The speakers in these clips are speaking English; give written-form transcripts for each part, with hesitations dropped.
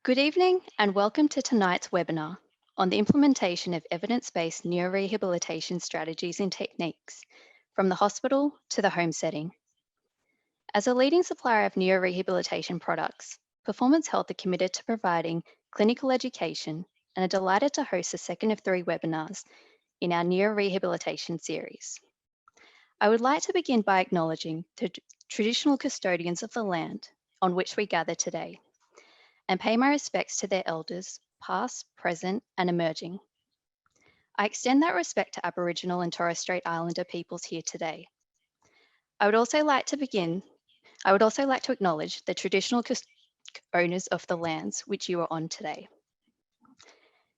Good evening and welcome to tonight's webinar on the implementation of evidence-based neurorehabilitation strategies and techniques from the hospital to the home setting. As a leading supplier of neurorehabilitation products, Performance Health are committed to providing clinical education and are delighted to host the second of 3 webinars in our neurorehabilitation series. I would like to begin by acknowledging the traditional custodians of the land on which we gather today, and pay my respects to their elders, past, present, and emerging. I extend that respect to Aboriginal and Torres Strait Islander peoples here today. I would also like to acknowledge the traditional owners of the lands which you are on today.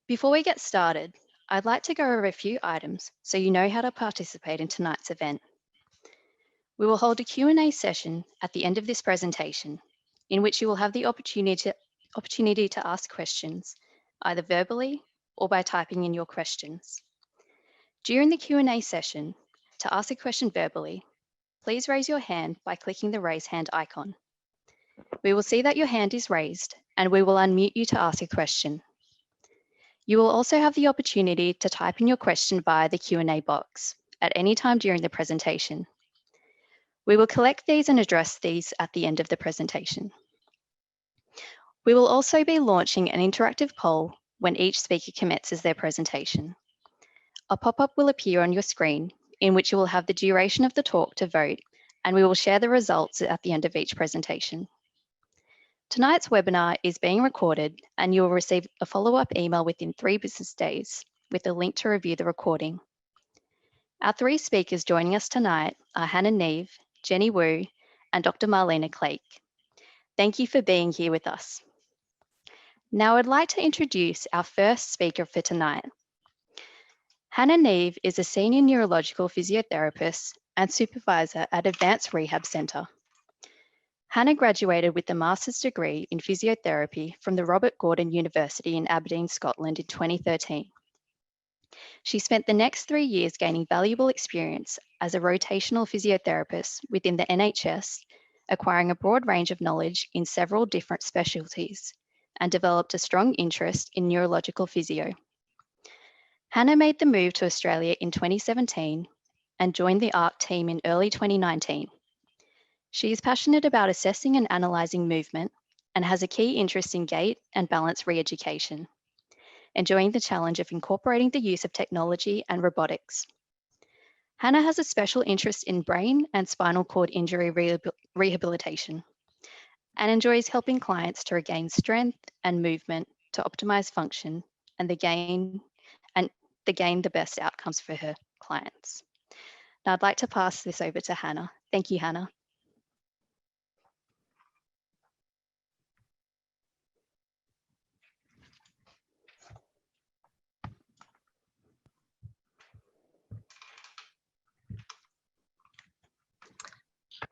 Before we get started, I'd like to go over a few items so you know how to participate in tonight's event. We will hold a Q&A session at the end of this presentation, in which you will have the opportunity to ask questions, either verbally or by typing in your questions. During the Q&A session, to ask a question verbally, please raise your hand by clicking the raise hand icon. We will see that your hand is raised and we will unmute you to ask a question. You will also have the opportunity to type in your question via the Q&A box at any time during the presentation. We will collect these and address these at the end of the presentation. We will also be launching an interactive poll when each speaker commences their presentation. A pop-up will appear on your screen in which you will have the duration of the talk to vote, and we will share the results at the end of each presentation. Tonight's webinar is being recorded and you will receive a follow-up email within 3 business days with a link to review the recording. Our 3 speakers joining us tonight are Hannah Neve, Jenny Wu, and Dr. Marlena Clake. Thank you for being here with us. Now I'd like to introduce our first speaker for tonight. Hannah Neve is a senior neurological physiotherapist and supervisor at Advanced Rehab Centre. Hannah graduated with a master's degree in physiotherapy from the Robert Gordon University in Aberdeen, Scotland in 2013. She spent the next 3 years gaining valuable experience as a rotational physiotherapist within the NHS, acquiring a broad range of knowledge in several different specialties, and developed a strong interest in neurological physio. Hannah made the move to Australia in 2017 and joined the ARC team in early 2019. She is passionate about assessing and analysing movement and has a key interest in gait and balance re-education, enjoying the challenge of incorporating the use of technology and robotics. Hannah has a special interest in brain and spinal cord injury rehabilitation and enjoys helping clients to regain strength and movement to optimize function and gain the best outcomes for her clients. Now I'd like to pass this over to Hannah. Thank you, Hannah.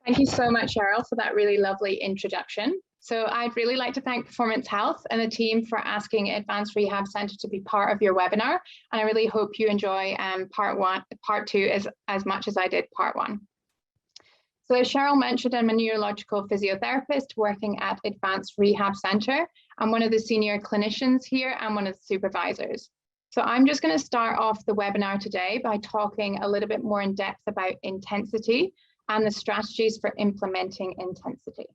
Thank you so much, Cheryl, for that really lovely introduction. So I'd really like to thank Performance Health and the team for asking Advanced Rehab Centre to be part of your webinar. And I really hope you enjoy part two as much as I did part 1. So as Cheryl mentioned, I'm a neurological physiotherapist working at Advanced Rehab Centre. I'm one of the senior clinicians here and one of the supervisors. So I'm just going to start off the webinar today by talking a little bit more in depth about intensity and the strategies for implementing intensity.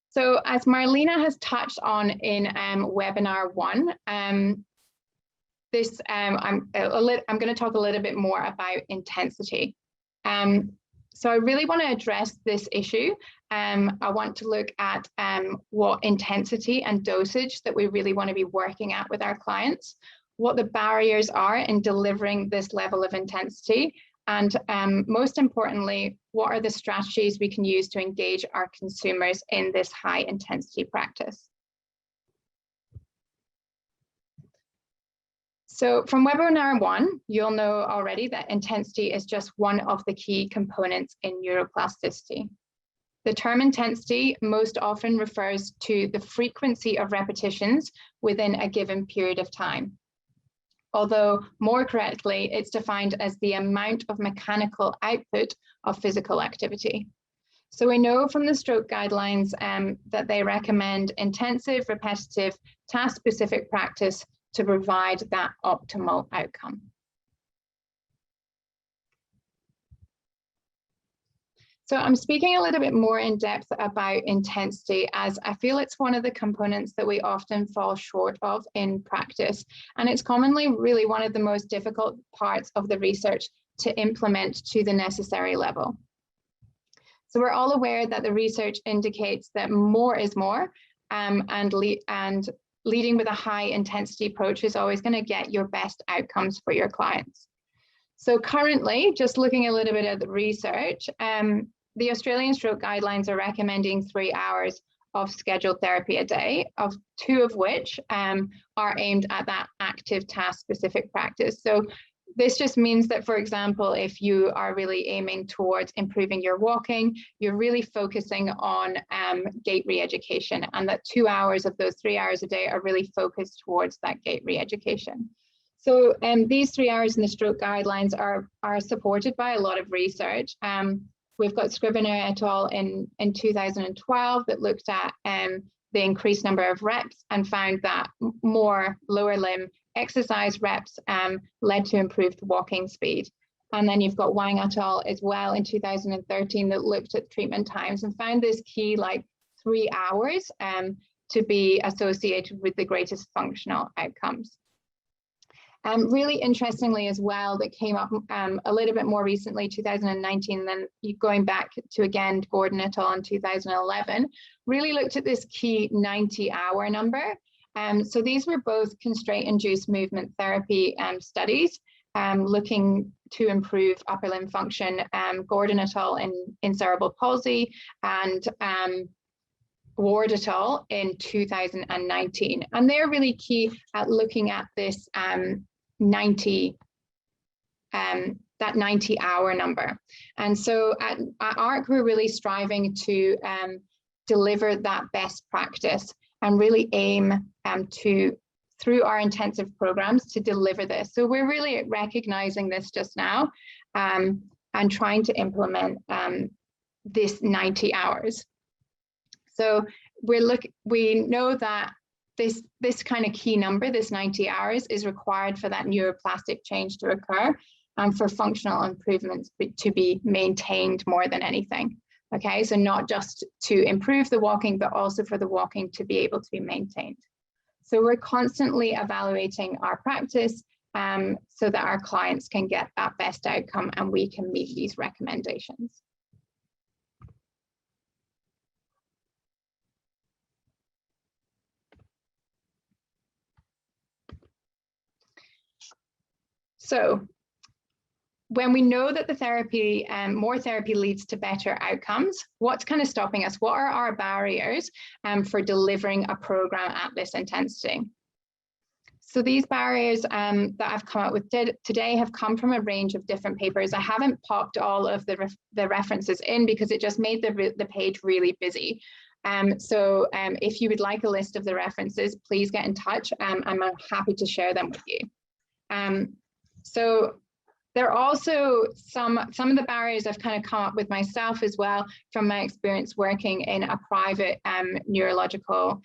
So as Marlena has touched on in webinar 1, I'm going to talk a little bit more about intensity. So I really want to address this issue. I want to look at what intensity and dosage that we really want to be working at with our clients, what the barriers are in delivering this level of intensity, and most importantly, what are the strategies we can use to engage our consumers in this high intensity practice. So from webinar 1, you'll know already that intensity is just one of the key components in neuroplasticity. The term intensity most often refers to the frequency of repetitions within a given period of time. Although more correctly, it's defined as the amount of mechanical output of physical activity. So we know from the stroke guidelines that they recommend intensive, repetitive, task-specific practice to provide that optimal outcome. So I'm speaking a little bit more in depth about intensity, as I feel it's one of the components that we often fall short of in practice. And it's commonly really one of the most difficult parts of the research to implement to the necessary level. So we're all aware that the research indicates that more is more, and leading with a high intensity approach is always going to get your best outcomes for your clients. So currently, just looking a little bit at the research, the Australian Stroke Guidelines are recommending 3 hours of scheduled therapy a day, of 2 of which are aimed at that active task-specific practice. So this just means that, for example, if you are really aiming towards improving your walking, you're really focusing on gait re-education, and that 2 hours of those 3 hours a day are really focused towards that gait re-education. So these 3 hours in the stroke guidelines are supported by a lot of research. We've got Scrivener et al. in 2012 that looked at the increased number of reps and found that more lower limb exercise reps led to improved walking speed. And then you've got Wang et al. As well in 2013 that looked at treatment times and found this key, like 3 hours, to be associated with the greatest functional outcomes. Really interestingly as well, that came up a little bit more recently, 2019, then going back to, again, Gordon et al. In 2011, really looked at this key 90-hour number. So these were both constraint-induced movement therapy studies looking to improve upper limb function. Gordon et al. in cerebral palsy, and Ward et al. In 2019. And they're really key at looking at this that 90-hour number. And so at ARC, we're really striving to deliver that best practice and really aim through our intensive programs to deliver this. So we're really recognizing this just now and trying to implement this 90 hours. So we know that this kind of key number, this 90 hours, is required for that neuroplastic change to occur and for functional improvements to be maintained more than anything. Okay, so not just to improve the walking, but also for the walking to be able to be maintained. So we're constantly evaluating our practice so that our clients can get that best outcome and we can meet these recommendations. So when we know that the therapy, more therapy leads to better outcomes, what's kind of stopping us? What are our barriers for delivering a program at this intensity? So these barriers that I've come up with today have come from a range of different papers. I haven't popped all of the references in because it just made the page really busy. So if you would like a list of the references, please get in touch. I'm happy to share them with you. So there are also some of the barriers I've kind of come up with myself as well from my experience working in a private neurological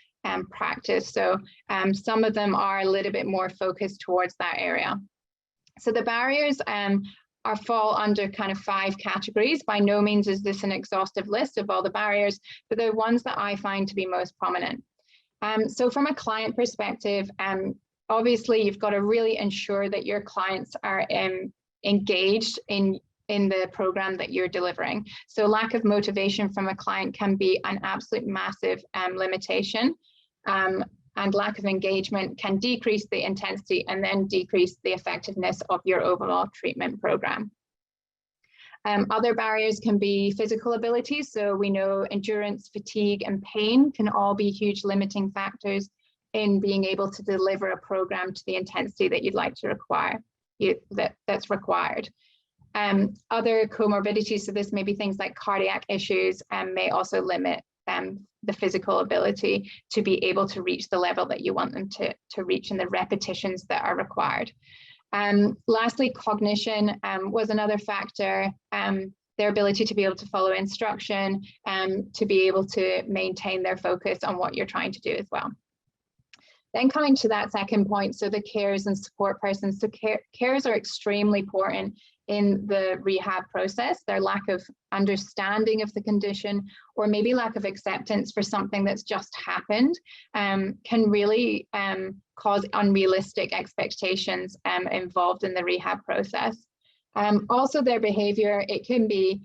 practice. So some of them are a little bit more focused towards that area. So the barriers fall under kind of 5 categories. By no means is this an exhaustive list of all the barriers, but they're ones that I find to be most prominent. So from a client perspective, obviously you've got to really ensure that your clients are engaged in the program that you're delivering. So lack of motivation from a client can be an absolute massive limitation, and lack of engagement can decrease the intensity and then decrease the effectiveness of your overall treatment program. Other barriers can be physical abilities. So we know endurance, fatigue, and pain can all be huge limiting factors in being able to deliver a program to the intensity that you'd like to require, that's required. Other comorbidities, so this may be things like cardiac issues, may also limit the physical ability to be able to reach the level that you want them to reach and the repetitions that are required. Lastly, cognition was another factor. their ability to be able to follow instruction, to be able to maintain their focus on what you're trying to do as well. Then coming to that second point, so the carers and support persons. So carers are extremely important in the rehab process. Their lack of understanding of the condition, or maybe lack of acceptance for something that's just happened, can really cause unrealistic expectations involved in the rehab process. Also, their behavior, it could be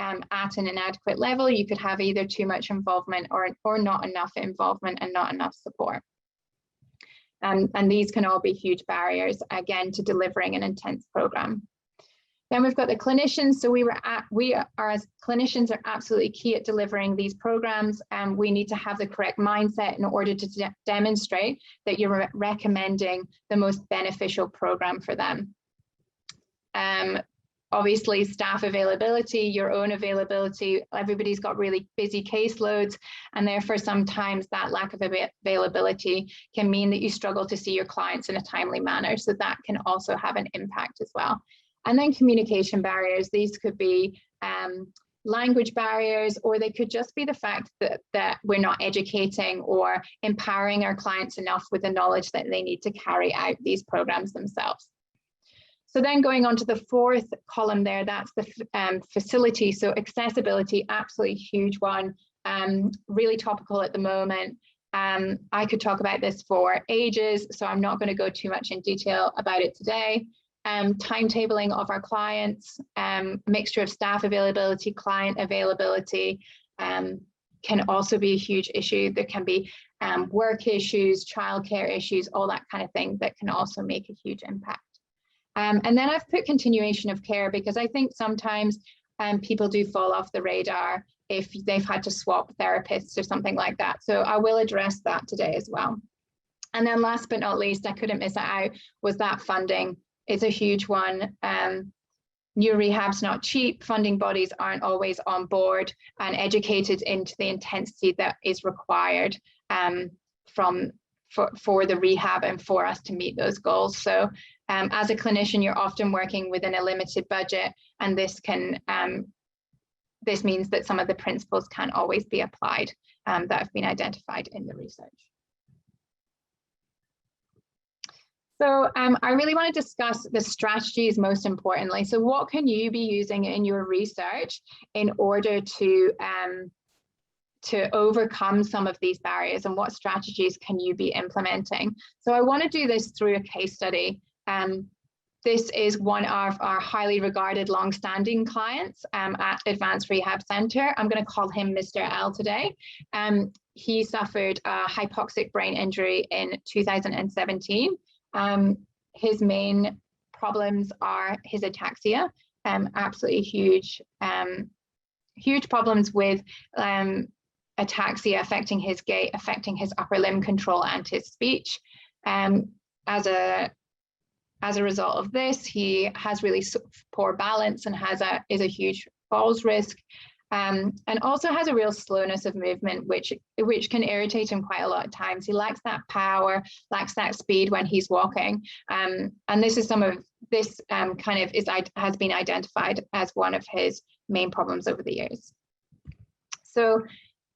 at an inadequate level. You could have either too much involvement or not enough involvement and not enough support. And these can all be huge barriers, again, to delivering an intense program. Then we've got the clinicians. So we are, as clinicians, are absolutely key at delivering these programs, and we need to have the correct mindset in order to demonstrate that you're recommending the most beneficial program for them. Obviously, staff availability, your own availability, everybody's got really busy caseloads, and therefore sometimes that lack of availability can mean that you struggle to see your clients in a timely manner. So that can also have an impact as well. And then communication barriers. These could be language barriers, or they could just be the fact that we're not educating or empowering our clients enough with the knowledge that they need to carry out these programs themselves. So then going on to the fourth column there, that's the facility. So accessibility, absolutely huge one, really topical at the moment. I could talk about this for ages, so I'm not going to go too much in detail about it today. Timetabling of our clients, mixture of staff availability, client availability, can also be a huge issue. There can be work issues, childcare issues, all that kind of thing that can also make a huge impact. And then I've put continuation of care, because I think sometimes people do fall off the radar if they've had to swap therapists or something like that. So I will address that today as well. And then last but not least, I couldn't miss it out, was that funding. It's a huge one. New rehab's not cheap. Funding bodies aren't always on board and educated into the intensity that is required for the rehab and for us to meet those goals. So as a clinician, you're often working within a limited budget, and this means that some of the principles can't always be applied that have been identified in the research. So I really want to discuss the strategies most importantly. So what can you be using in your research in order to overcome some of these barriers, and what strategies can you be implementing? So I want to do this through a case study. This is one of our highly regarded long-standing clients at Advanced Rehab Centre. I'm going to call him Mr. L today. He suffered a hypoxic brain injury in 2017. His main problems are his ataxia, absolutely huge problems with ataxia affecting his gait, affecting his upper limb control and his speech. As a result of this, he has really poor balance and is a huge falls risk, and also has a real slowness of movement, which can irritate him quite a lot of times. He lacks that power, lacks that speed when he's walking, and this is has been identified as one of his main problems over the years. So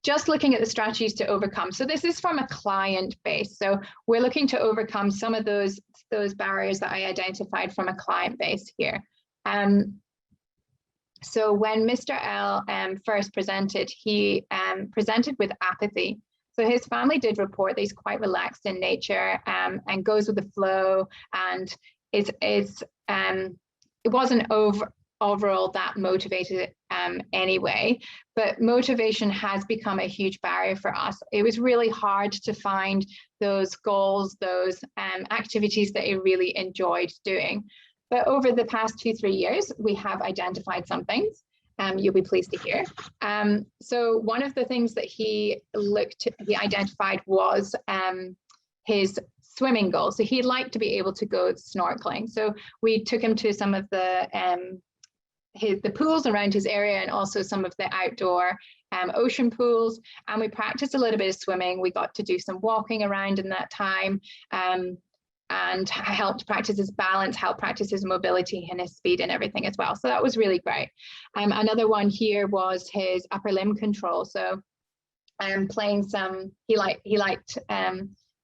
just looking at the strategies to overcome. So this is from a client base. So we're looking to overcome some of those barriers that I identified from a client base here. So when Mr. L first presented, he presented with apathy. So his family did report that he's quite relaxed in nature and goes with the flow, and it wasn't overall that motivated anyway, but motivation has become a huge barrier for us. It was really hard to find those goals, those activities that he really enjoyed doing. But over the past 2-3 years, we have identified some things you'll be pleased to hear. So one of the things that he identified was his swimming goal. So he'd like to be able to go snorkeling. So we took him to some of the pools around his area, and also some of the outdoor ocean pools, and we practiced a little bit of swimming. We got to do some walking around in that time. and helped practice his balance, helped practice his mobility and his speed and everything as well. So that was really great. Another one here was his upper limb control. So playing some, he liked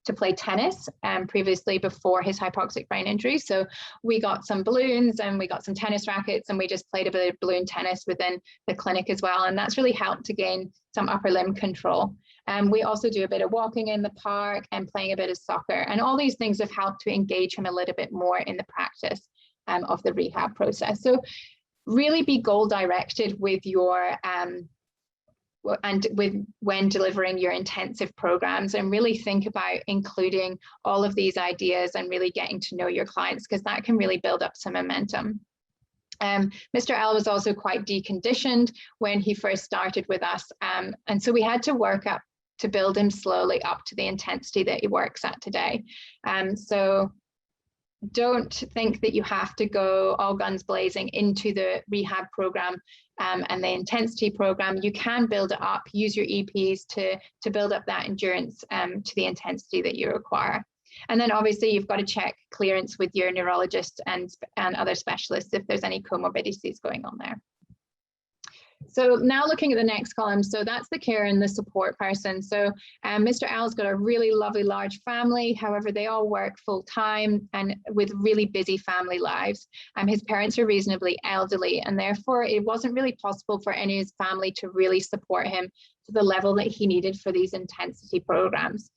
to play tennis previously before his hypoxic brain injury. So we got some balloons and we got some tennis rackets, and we just played a bit of balloon tennis within the clinic as well. And that's really helped to gain some upper limb control. We also do a bit of walking in the park and playing a bit of soccer. And all these things have helped to engage him a little bit more in the practice of the rehab process. So really be goal directed with your when delivering your intensive programs, and really think about including all of these ideas and really getting to know your clients, because that can really build up some momentum. Mr. L was also quite deconditioned when he first started with us, and so we had to work up to build him slowly up to the intensity that he works at today. So don't think that you have to go all guns blazing into the rehab program and the intensity program. You can build it up, use your EPs to build up that endurance to the intensity that you require. And then obviously you've got to check clearance with your neurologist and other specialists if there's any comorbidities going on there. So now looking at the next column, so that's the care and the support person. So Mr. L's got a really lovely large family. However, they all work full time and with really busy family lives. His parents are reasonably elderly, and therefore it wasn't really possible for any of his family to really support him to the level that he needed for these intensity programs.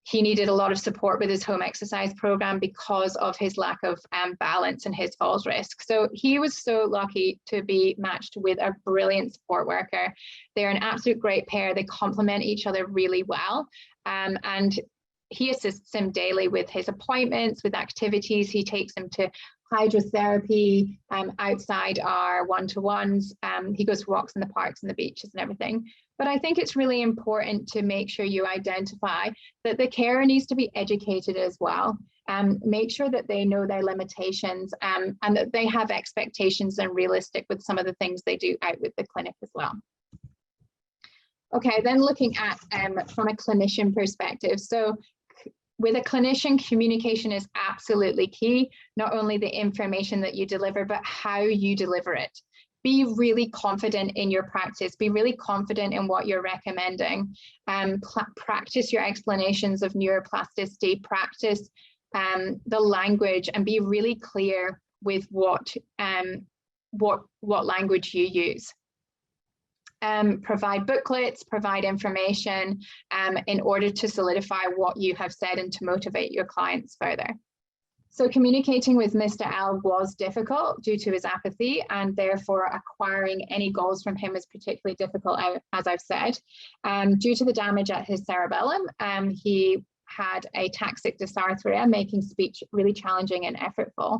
He needed a lot of support with his home exercise program because of his lack of balance and his falls risk. So he was so lucky to be matched with a brilliant support worker. They're an absolute great pair. They complement each other really well. And he assists him daily with his appointments, with activities. He takes him to hydrotherapy outside our one-to-ones. He goes for walks in the parks and the beaches and everything. But I think it's really important to make sure you identify that the carer needs to be educated as well. Make sure that they know their limitations and that they have expectations and realistic with some of the things they do out with the clinic as well. Okay, then looking at from a clinician perspective. So with a clinician, communication is absolutely key. Not only the information that you deliver, but how you deliver it. Be really confident in your practice. Be really confident in what you're recommending. Practice your explanations of neuroplasticity. Practice the language, and be really clear with what language you use. Provide booklets, provide information in order to solidify what you have said and to motivate your clients further. So communicating with Mr. L was difficult due to his apathy, and therefore acquiring any goals from him was particularly difficult, as I've said. Due to the damage at his cerebellum, he had ataxic dysarthria, making speech really challenging and effortful.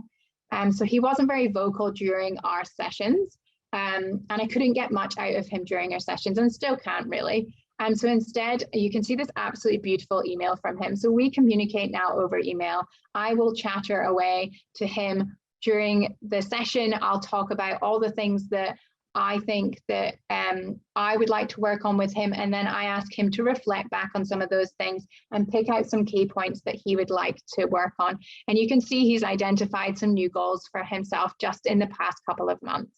So he wasn't very vocal during our sessions, and I couldn't get much out of him during our sessions, and still can't really. So instead, you can see this absolutely beautiful email from him. So we communicate now over email. I will chatter away to him during the session. I'll talk about all the things that I think that I would like to work on with him. And then I ask him to reflect back on some of those things and pick out some key points that he would like to work on. And you can see he's identified some new goals for himself just in the past couple of months.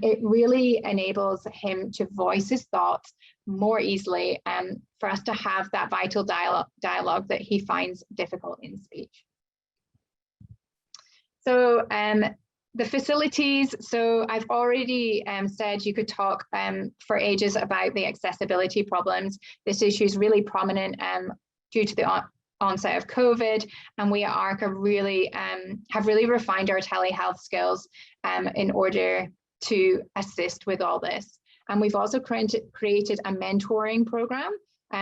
It really enables him to voice his thoughts more easily and for us to have that vital dialogue that he finds difficult in speech. So the facilities, so I've already said you could talk for ages about the accessibility problems. This issue is really prominent due to the onset of COVID, and we at ARC have really refined our telehealth skills in order to assist with all this. And we've also created a mentoring program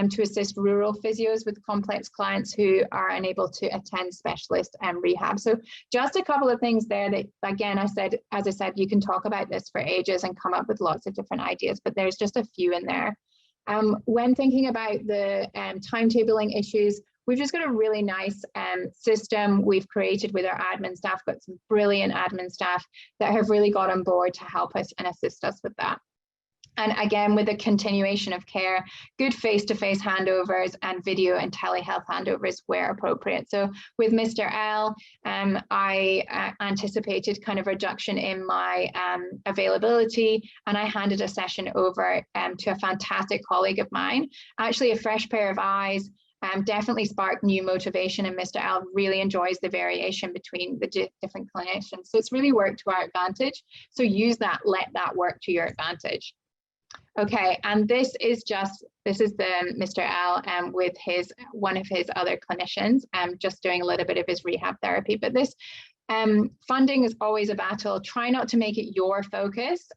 to assist rural physios with complex clients who are unable to attend specialist rehab. So just a couple of things there that, again, as I said, you can talk about this for ages and come up with lots of different ideas, but there's just a few in there. When thinking about the timetabling issues, we've just got a really nice system we've created with our admin staff, got some brilliant admin staff that have really got on board to help us and assist us with that. And again, with a continuation of care, good face-to-face handovers and video and telehealth handovers where appropriate. So with Mr. L, I anticipated kind of reduction in my availability, and I handed a session over to a fantastic colleague of mine. Actually, a fresh pair of eyes, definitely sparked new motivation, and Mr. L really enjoys the variation between the different clinicians. So it's really worked to our advantage. So use that, let that work to your advantage. Okay, and this is the Mr. L with one of his other clinicians, just doing a little bit of his rehab therapy. But this funding is always a battle. Try not to make it your focus.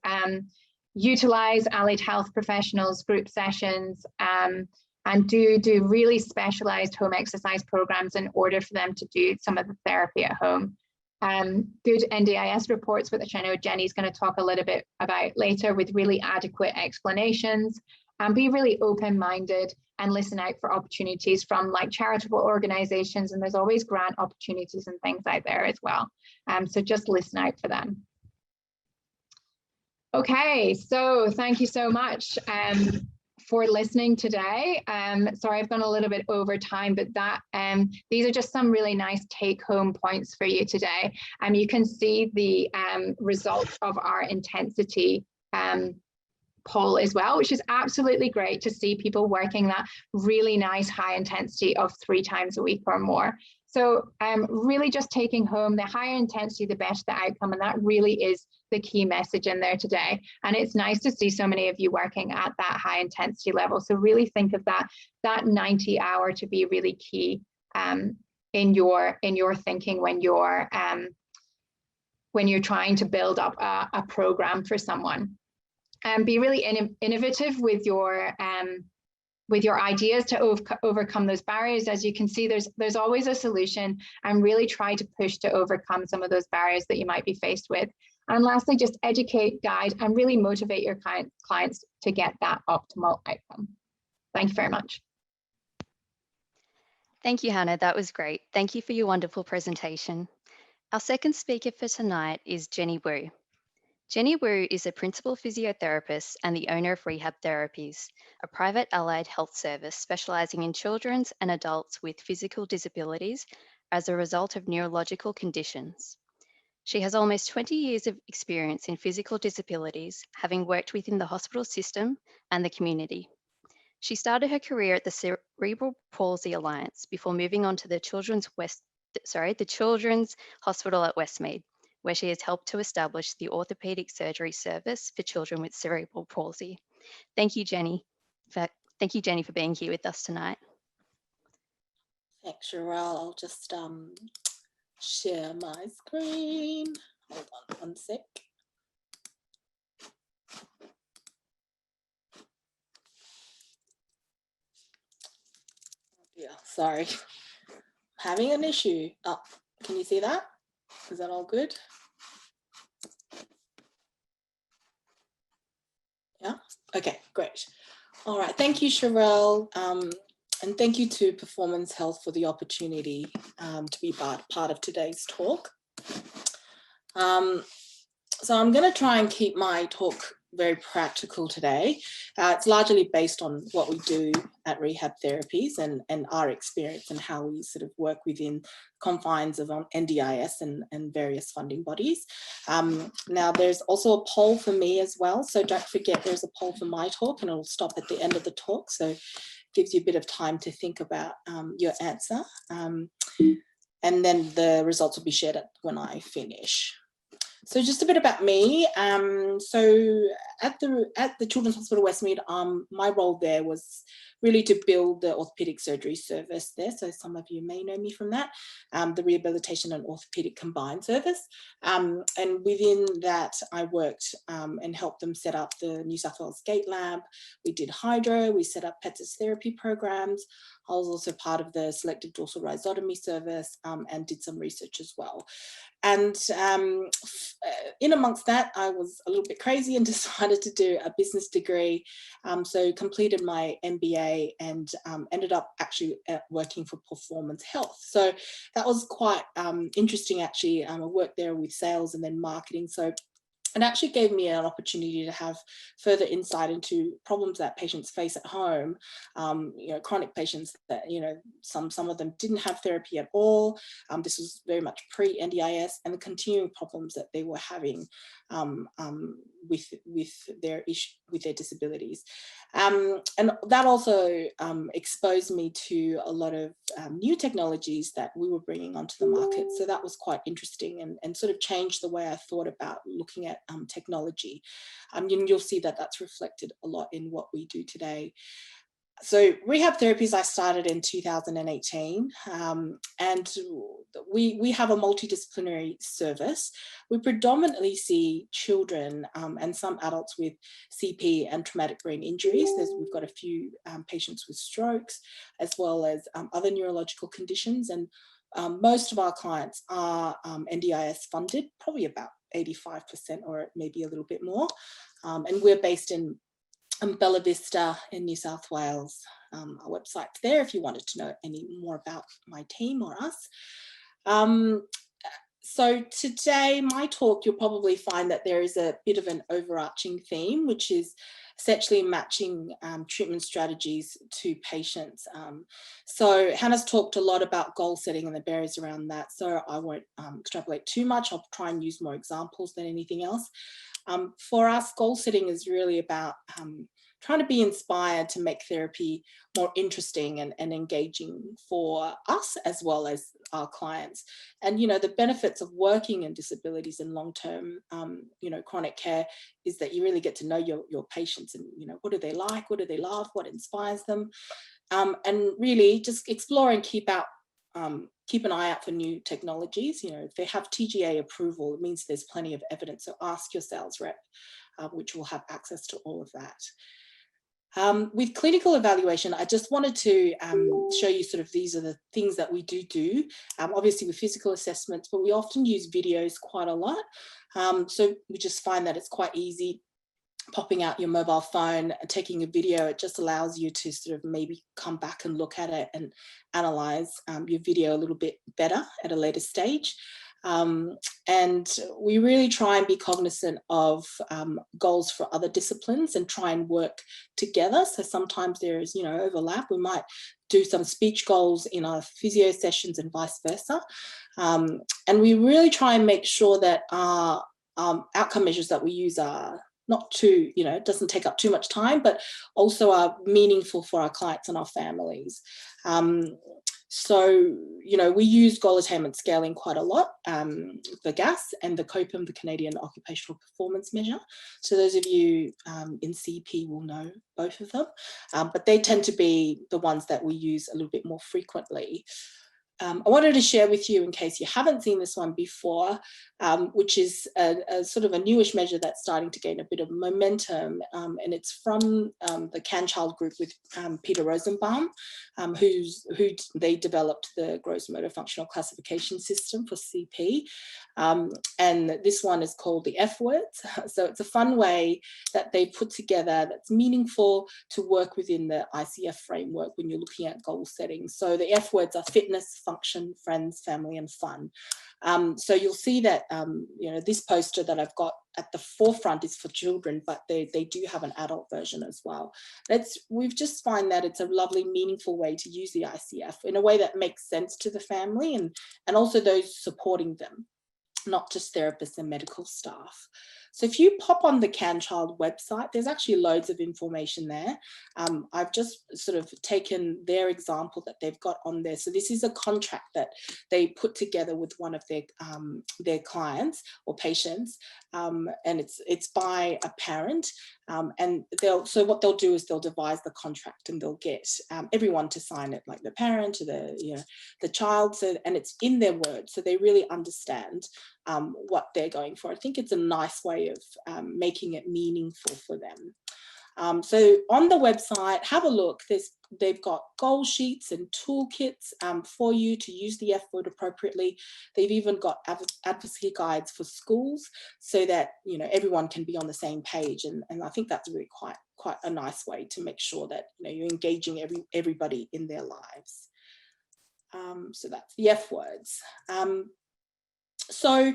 Utilize allied health professionals, group sessions, and do really specialized home exercise programs in order for them to do some of the therapy at home. Good NDIS reports, which I know Jenny's going to talk a little bit about later, with really adequate explanations, and be really open-minded and listen out for opportunities from like charitable organizations, and there's always grant opportunities and things out there as well. So just listen out for them. Okay, so thank you so much for listening today. Sorry, I've gone a little bit over time, but these are just some really nice take-home points for you today. You can see the results of our intensity poll as well, which is absolutely great to see people working that really nice high intensity of 3 times a week or more. So really just taking home the higher intensity, the better the outcome, and that really is the key message in there today. And it's nice to see so many of you working at that high intensity level. So really think of that 90 hour to be really key in your thinking when you're trying to build up a program for someone. And be really innovative with your ideas to overcome those barriers. As you can see, there's always a solution, and really try to push to overcome some of those barriers that you might be faced with. And lastly, just educate, guide, and really motivate your clients to get that optimal outcome. Thank you very much. Thank you, Hannah. That was great. Thank you for your wonderful presentation. Our second speaker for tonight is Jenny Wu. Jenny Wu is a principal physiotherapist and the owner of Rehab Therapies, a private allied health service specializing in children's and adults with physical disabilities as a result of neurological conditions. She has almost 20 years of experience in physical disabilities, having worked within the hospital system and the community. She started her career at the Cerebral Palsy Alliance before moving on to the Children's Hospital at Westmead, where she has helped to establish the orthopedic surgery service for children with cerebral palsy. Thank you, Jenny. Thank you, Jenny, for being here with us tonight. Thanks, Sherelle. I'll just share my screen. Hold on one sec. Yeah, sorry. Having an issue. Oh, can you see that? Is that all good? Yeah, okay, great. All right, thank you, Sherelle. And thank you to Performance Health for the opportunity to be part of today's talk. So I'm going to try and keep my talk very practical today. It's largely based on what we do at Rehab Therapies and our experience and how we sort of work within confines of NDIS and various funding bodies. Now there's also a poll for me as well, so don't forget there's a poll for my talk, and it'll stop at the end of the talk, so it gives you a bit of time to think about your answer, and then the results will be shared when I finish. So just a bit about me. So at the Children's Hospital Westmead, my role there was really to build the orthopedic surgery service there. So some of you may know me from that, the rehabilitation and orthopedic combined service. And within that, I worked and helped them set up the New South Wales Gait Lab. We did hydro, we set up PETS therapy programs. I was also part of the selective dorsal rhizotomy service and did some research as well. And in amongst that, I was a little bit crazy and decided to do a business degree. So completed my MBA and ended up actually working for Performance Health. So that was quite interesting actually. I worked there with sales and then marketing. So and actually gave me an opportunity to have further insight into problems that patients face at home. Chronic patients that, some of them didn't have therapy at all. This was very much pre-NDIS, and the continuing problems that they were having with their disabilities. And that also exposed me to a lot of new technologies that we were bringing onto the market. So that was quite interesting, and sort of changed the way I thought about looking at technology. You'll see that that's reflected a lot in what we do today. So rehab therapies I started in 2018, and we have a multidisciplinary service. We predominantly see children and some adults with CP and traumatic brain injuries. We've got a few patients with strokes, as well as other neurological conditions, and most of our clients are NDIS funded, probably about 85% or maybe a little bit more, and we're based in Bella Vista in New South Wales. Our website's there if you wanted to know any more about my team or us. So today, my talk, you'll probably find that there is a bit of an overarching theme, which is essentially matching treatment strategies to patients. So Hannah's talked a lot about goal setting and the barriers around that, so I won't extrapolate too much. I'll try and use more examples than anything else. For us, goal setting is really about trying to be inspired to make therapy more interesting and engaging for us as well as our clients. And, the benefits of working in disabilities and long-term, chronic care is that you really get to know your patients and, what do they like, what do they love, what inspires them, and really just explore and keep an eye out for new technologies. If they have TGA approval, it means there's plenty of evidence. So ask your sales rep, which will have access to all of that. With clinical evaluation, I just wanted to show you sort of these are the things that we do. Obviously with physical assessments, but we often use videos quite a lot. So we just find that it's quite easy popping out your mobile phone and taking a video. It just allows you to sort of maybe come back and look at it and analyze your video a little bit better at a later stage. And we really try and be cognizant of goals for other disciplines and try and work together. So sometimes there is, overlap. We might do some speech goals in our physio sessions and vice versa. And we really try and make sure that our outcome measures that we use are not too, it doesn't take up too much time, but also are meaningful for our clients and our families. So, we use goal attainment scaling quite a lot, the GAS and the COPEM, the Canadian Occupational Performance Measure. So those of you in CP will know both of them, but they tend to be the ones that we use a little bit more frequently. I wanted to share with you, in case you haven't seen this one before, which is a sort of a newish measure that's starting to gain a bit of momentum, and it's from the CanChild group with Peter Rosenbaum, who they developed the Gross Motor Functional Classification System for CP, and this one is called the F words. So it's a fun way that they put together that's meaningful to work within the ICF framework when you're looking at goal setting. So the F words are fitness, function, friends, family, and fun. So you'll see that, this poster that I've got at the forefront is for children, but they do have an adult version as well. We've just find that it's a lovely, meaningful way to use the ICF in a way that makes sense to the family and also those supporting them, not just therapists and medical staff. So if you pop on the CanChild website, there's actually loads of information there. I've just sort of taken their example that they've got on there. So this is a contract that they put together with one of their clients or patients, and it's by a parent. And so what they'll do is they'll devise the contract and they'll get everyone to sign it, like the parent or the child. So, and it's in their words, so they really understand what they're going for. I think it's a nice way of making it meaningful for them. So on the website, have a look. They've got goal sheets and toolkits for you to use the F word appropriately. They've even got advocacy guides for schools so that everyone can be on the same page. And I think that's really quite a nice way to make sure that you're engaging everybody in their lives. So that's the F words. So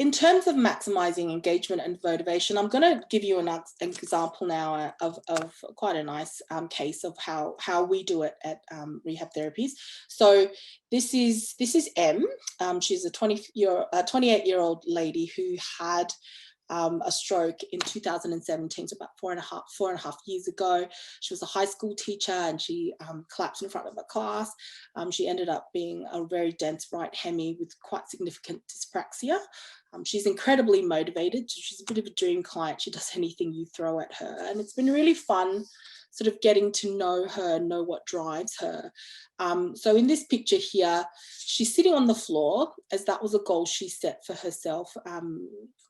in terms of maximizing engagement and motivation, I'm going to give you an example now of quite a nice case of how we do it at Rehab Therapies. So this is M. She's a 28-year-old lady who had a stroke in 2017, so about four and a half years ago. She was a high school teacher and she collapsed in front of a class. She ended up being a very dense right hemi with quite significant dyspraxia. She's incredibly motivated. She's a bit of a dream client. She does anything you throw at her. And it's been really fun sort of getting to know her, know what drives her. So in this picture here, she's sitting on the floor, as that was a goal she set for herself.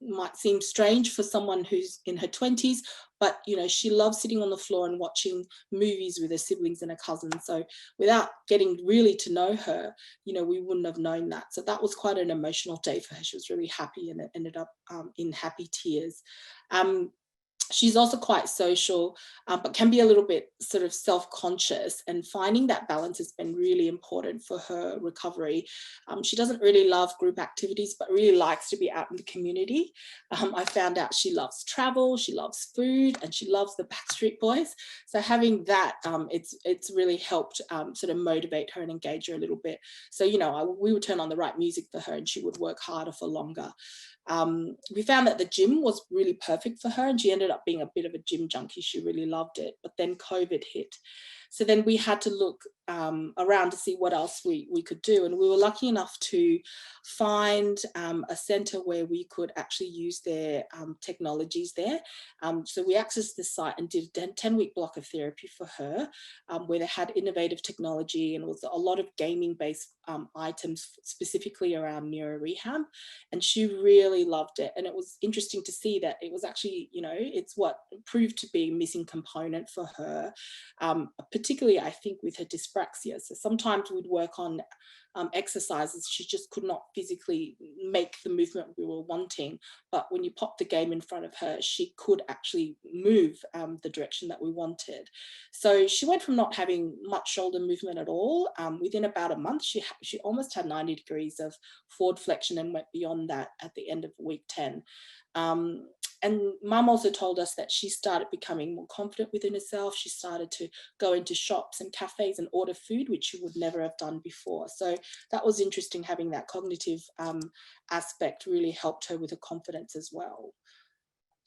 Might seem strange for someone who's in her 20s, but you know, she loves sitting on the floor and watching movies with her siblings and her cousins. So without getting really to know her, you know, we wouldn't have known that. So that was quite an emotional day for her. She was really happy and it ended up in happy tears. She's also quite social, but can be a little bit sort of self-conscious, and finding that balance has been really important for her recovery. She doesn't really love group activities, but really likes to be out in the community. I found out she loves travel, she loves food, and she loves the Backstreet Boys. So having that, it's really helped sort of motivate her and engage her a little bit. So, you know, we would turn on the right music for her and she would work harder for longer. We found that the gym was really perfect for her and she ended up being a bit of a gym junkie. She really loved it, but then COVID hit. So then we had to look around to see what else we could do. And we were lucky enough to find a centre where we could actually use their technologies there. So we accessed the site and did a 10-week block of therapy for her, where they had innovative technology and was a lot of gaming-based items specifically around neurorehab. And she really loved it. And it was interesting to see that it was actually, you know, it's what proved to be a missing component for her, particularly I think with her dyspraxia. So sometimes we'd work on exercises, she just could not physically make the movement we were wanting. But when you pop the game in front of her, she could actually move the direction that we wanted. So she went from not having much shoulder movement at all. Within about a month, she almost had 90 degrees of forward flexion and went beyond that at the end of week 10. And Mum also told us that she started becoming more confident within herself. She started to go into shops and cafes and order food, which she would never have done before. So that was interesting, having that cognitive aspect really helped her with her confidence as well.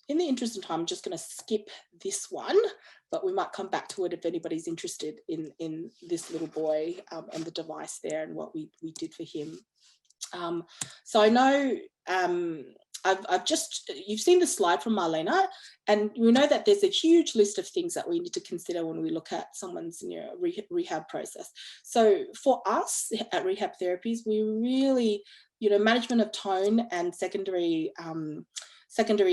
In the interest of time, I'm just going to skip this one, but we might come back to it if anybody's interested in this little boy and the device there and what we did for him. So I know you've seen the slide from Marlena, and we know that there's a huge list of things that we need to consider when we look at someone's rehab process. So for us at Rehab Therapies, we really, management of tone and secondary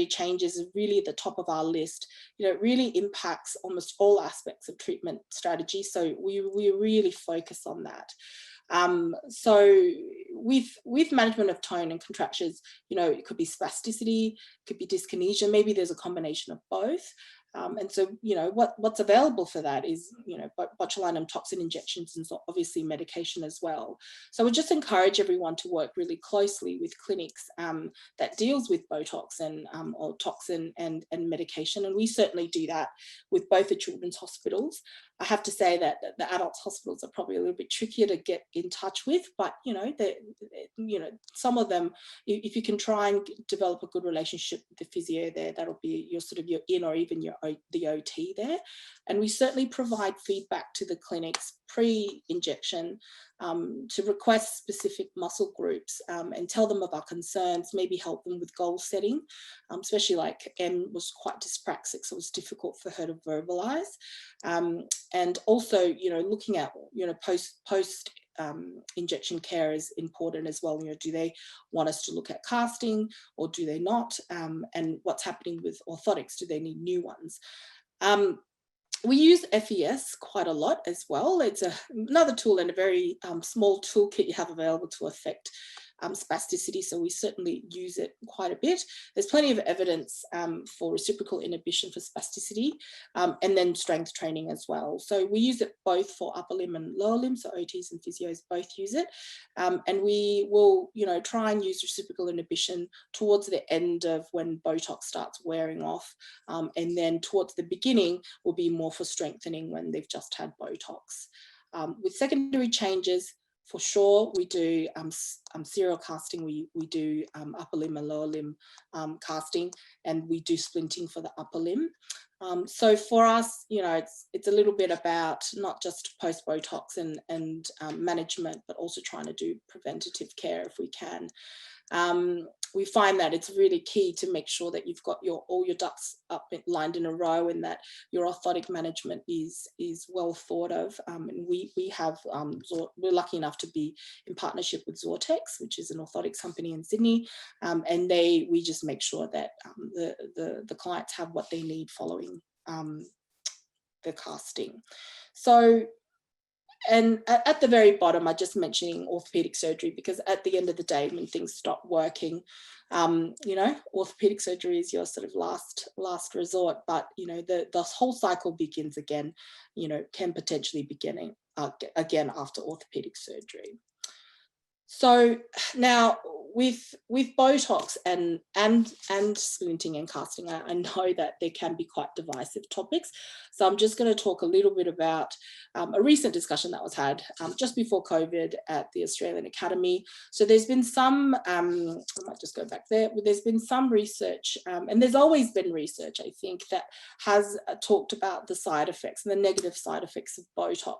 changes is really at the top of our list. It really impacts almost all aspects of treatment strategy. So we really focus on that. So with management of tone and contractures, it could be spasticity, it could be dyskinesia, maybe there's a combination of both. And so, what's available for that is, botulinum toxin injections and so obviously medication as well. So we just encourage everyone to work really closely with clinics that deals with Botox and or toxin and medication. And we certainly do that with both the children's hospitals. I have to say that the adults hospitals are probably a little bit trickier to get in touch with, but some of them, if you can try and develop a good relationship with the physio there, that'll be your in or even the OT there. And we certainly provide feedback to the clinics pre-injection to request specific muscle groups and tell them of our concerns, maybe help them with goal setting, especially like Em was quite dyspraxic, so it was difficult for her to verbalize. And also, looking at, post injection care is important as well. Do they want us to look at casting or do they not? And what's happening with orthotics? Do they need new ones? We use FES quite a lot as well. It's another tool and a very small toolkit you have available to affect spasticity, so we certainly use it quite a bit. There's plenty of evidence for reciprocal inhibition for spasticity, and then strength training as well. So we use it both for upper limb and lower limb, so OTs and physios both use it. And we will, try and use reciprocal inhibition towards the end of when Botox starts wearing off. And then towards the beginning will be more for strengthening when they've just had Botox. With secondary changes, for sure, we do serial casting, we do upper limb and lower limb casting, and we do splinting for the upper limb. So for us, it's a little bit about not just post-Botox and management, but also trying to do preventative care if we can. We find that it's really key to make sure that you've got all your ducks up lined in a row, and that your orthotic management is well thought of. And we have we're lucky enough to be in partnership with Zortex, which is an orthotics company in Sydney, and we just make sure that the clients have what they need following the casting. So. And at the very bottom, I'm just mentioning orthopedic surgery, because at the end of the day, when things stop working, orthopedic surgery is your sort of last resort. But, the whole cycle begins again, can potentially begin again after orthopedic surgery. So now with Botox and splinting and casting, I know that they can be quite divisive topics. So I'm just going to talk a little bit about a recent discussion that was had just before COVID at the Australian Academy. So there's been some, I might just go back there, there's been some research, and there's always been research, I think, that has talked about the side effects and the negative side effects of Botox.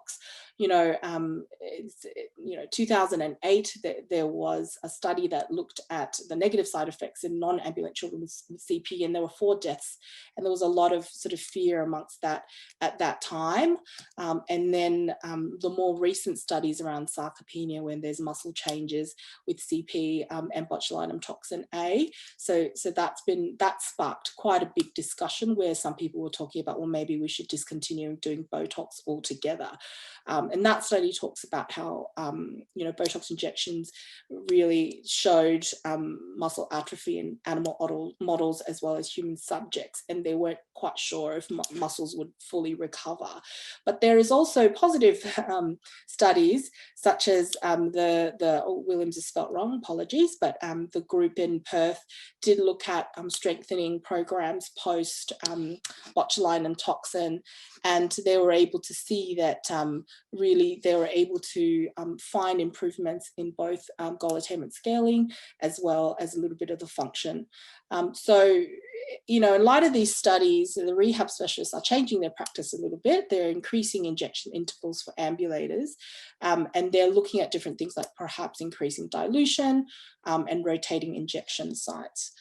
2008, there was a study that looked at the negative side effects in non-ambulant children with CP, and there were 4 deaths, and there was a lot of sort of fear amongst that at that time. And then the more recent studies around sarcopenia, when there's muscle changes with CP and botulinum toxin A. So that sparked quite a big discussion, where some people were talking about, well, maybe we should discontinue doing Botox altogether. And that study talks about how, Botox injections really showed muscle atrophy in animal models as well as human subjects, and they weren't quite sure if muscles would fully recover. But there is also positive studies, such as Williams is spelt wrong, apologies, but the group in Perth did look at strengthening programs post botulinum toxin, and they were able to see that really they were able to find improvements in both goal attainment scaling as well as a little bit of the function. So, in light of these studies, the rehab specialists are changing their practice a little bit. They're increasing injection intervals for ambulators, and they're looking at different things like perhaps increasing dilution and rotating injection sites.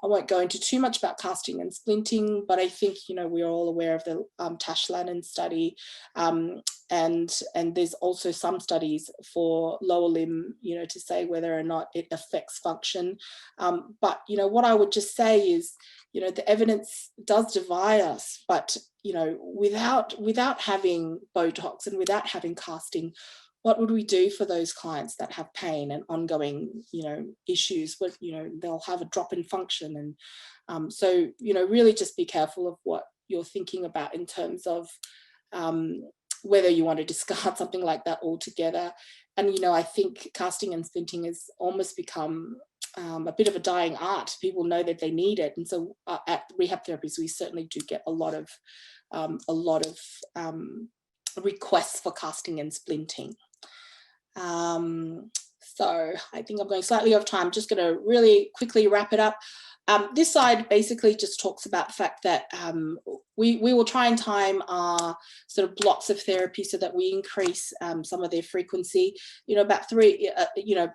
I won't go into too much about casting and splinting, but I think, we're all aware of the Tash-Lannon study, and there's also some studies for lower limb, to say whether or not it affects function. But, what I would just say is, the evidence does divide us, but, without having Botox and without having casting, what would we do for those clients that have pain and ongoing, issues? But, they'll have a drop in function. And so, really just be careful of what you're thinking about in terms of whether you want to discard something like that altogether. And, I think casting and splinting has almost become a bit of a dying art. People know that they need it. And so at rehab therapies, we certainly do get a lot of requests for casting and splinting. So I think I'm going slightly off time. Just going to really quickly wrap it up. This slide basically just talks about the fact that we will try and time our sort of blocks of therapy so that we increase some of their frequency, about 3,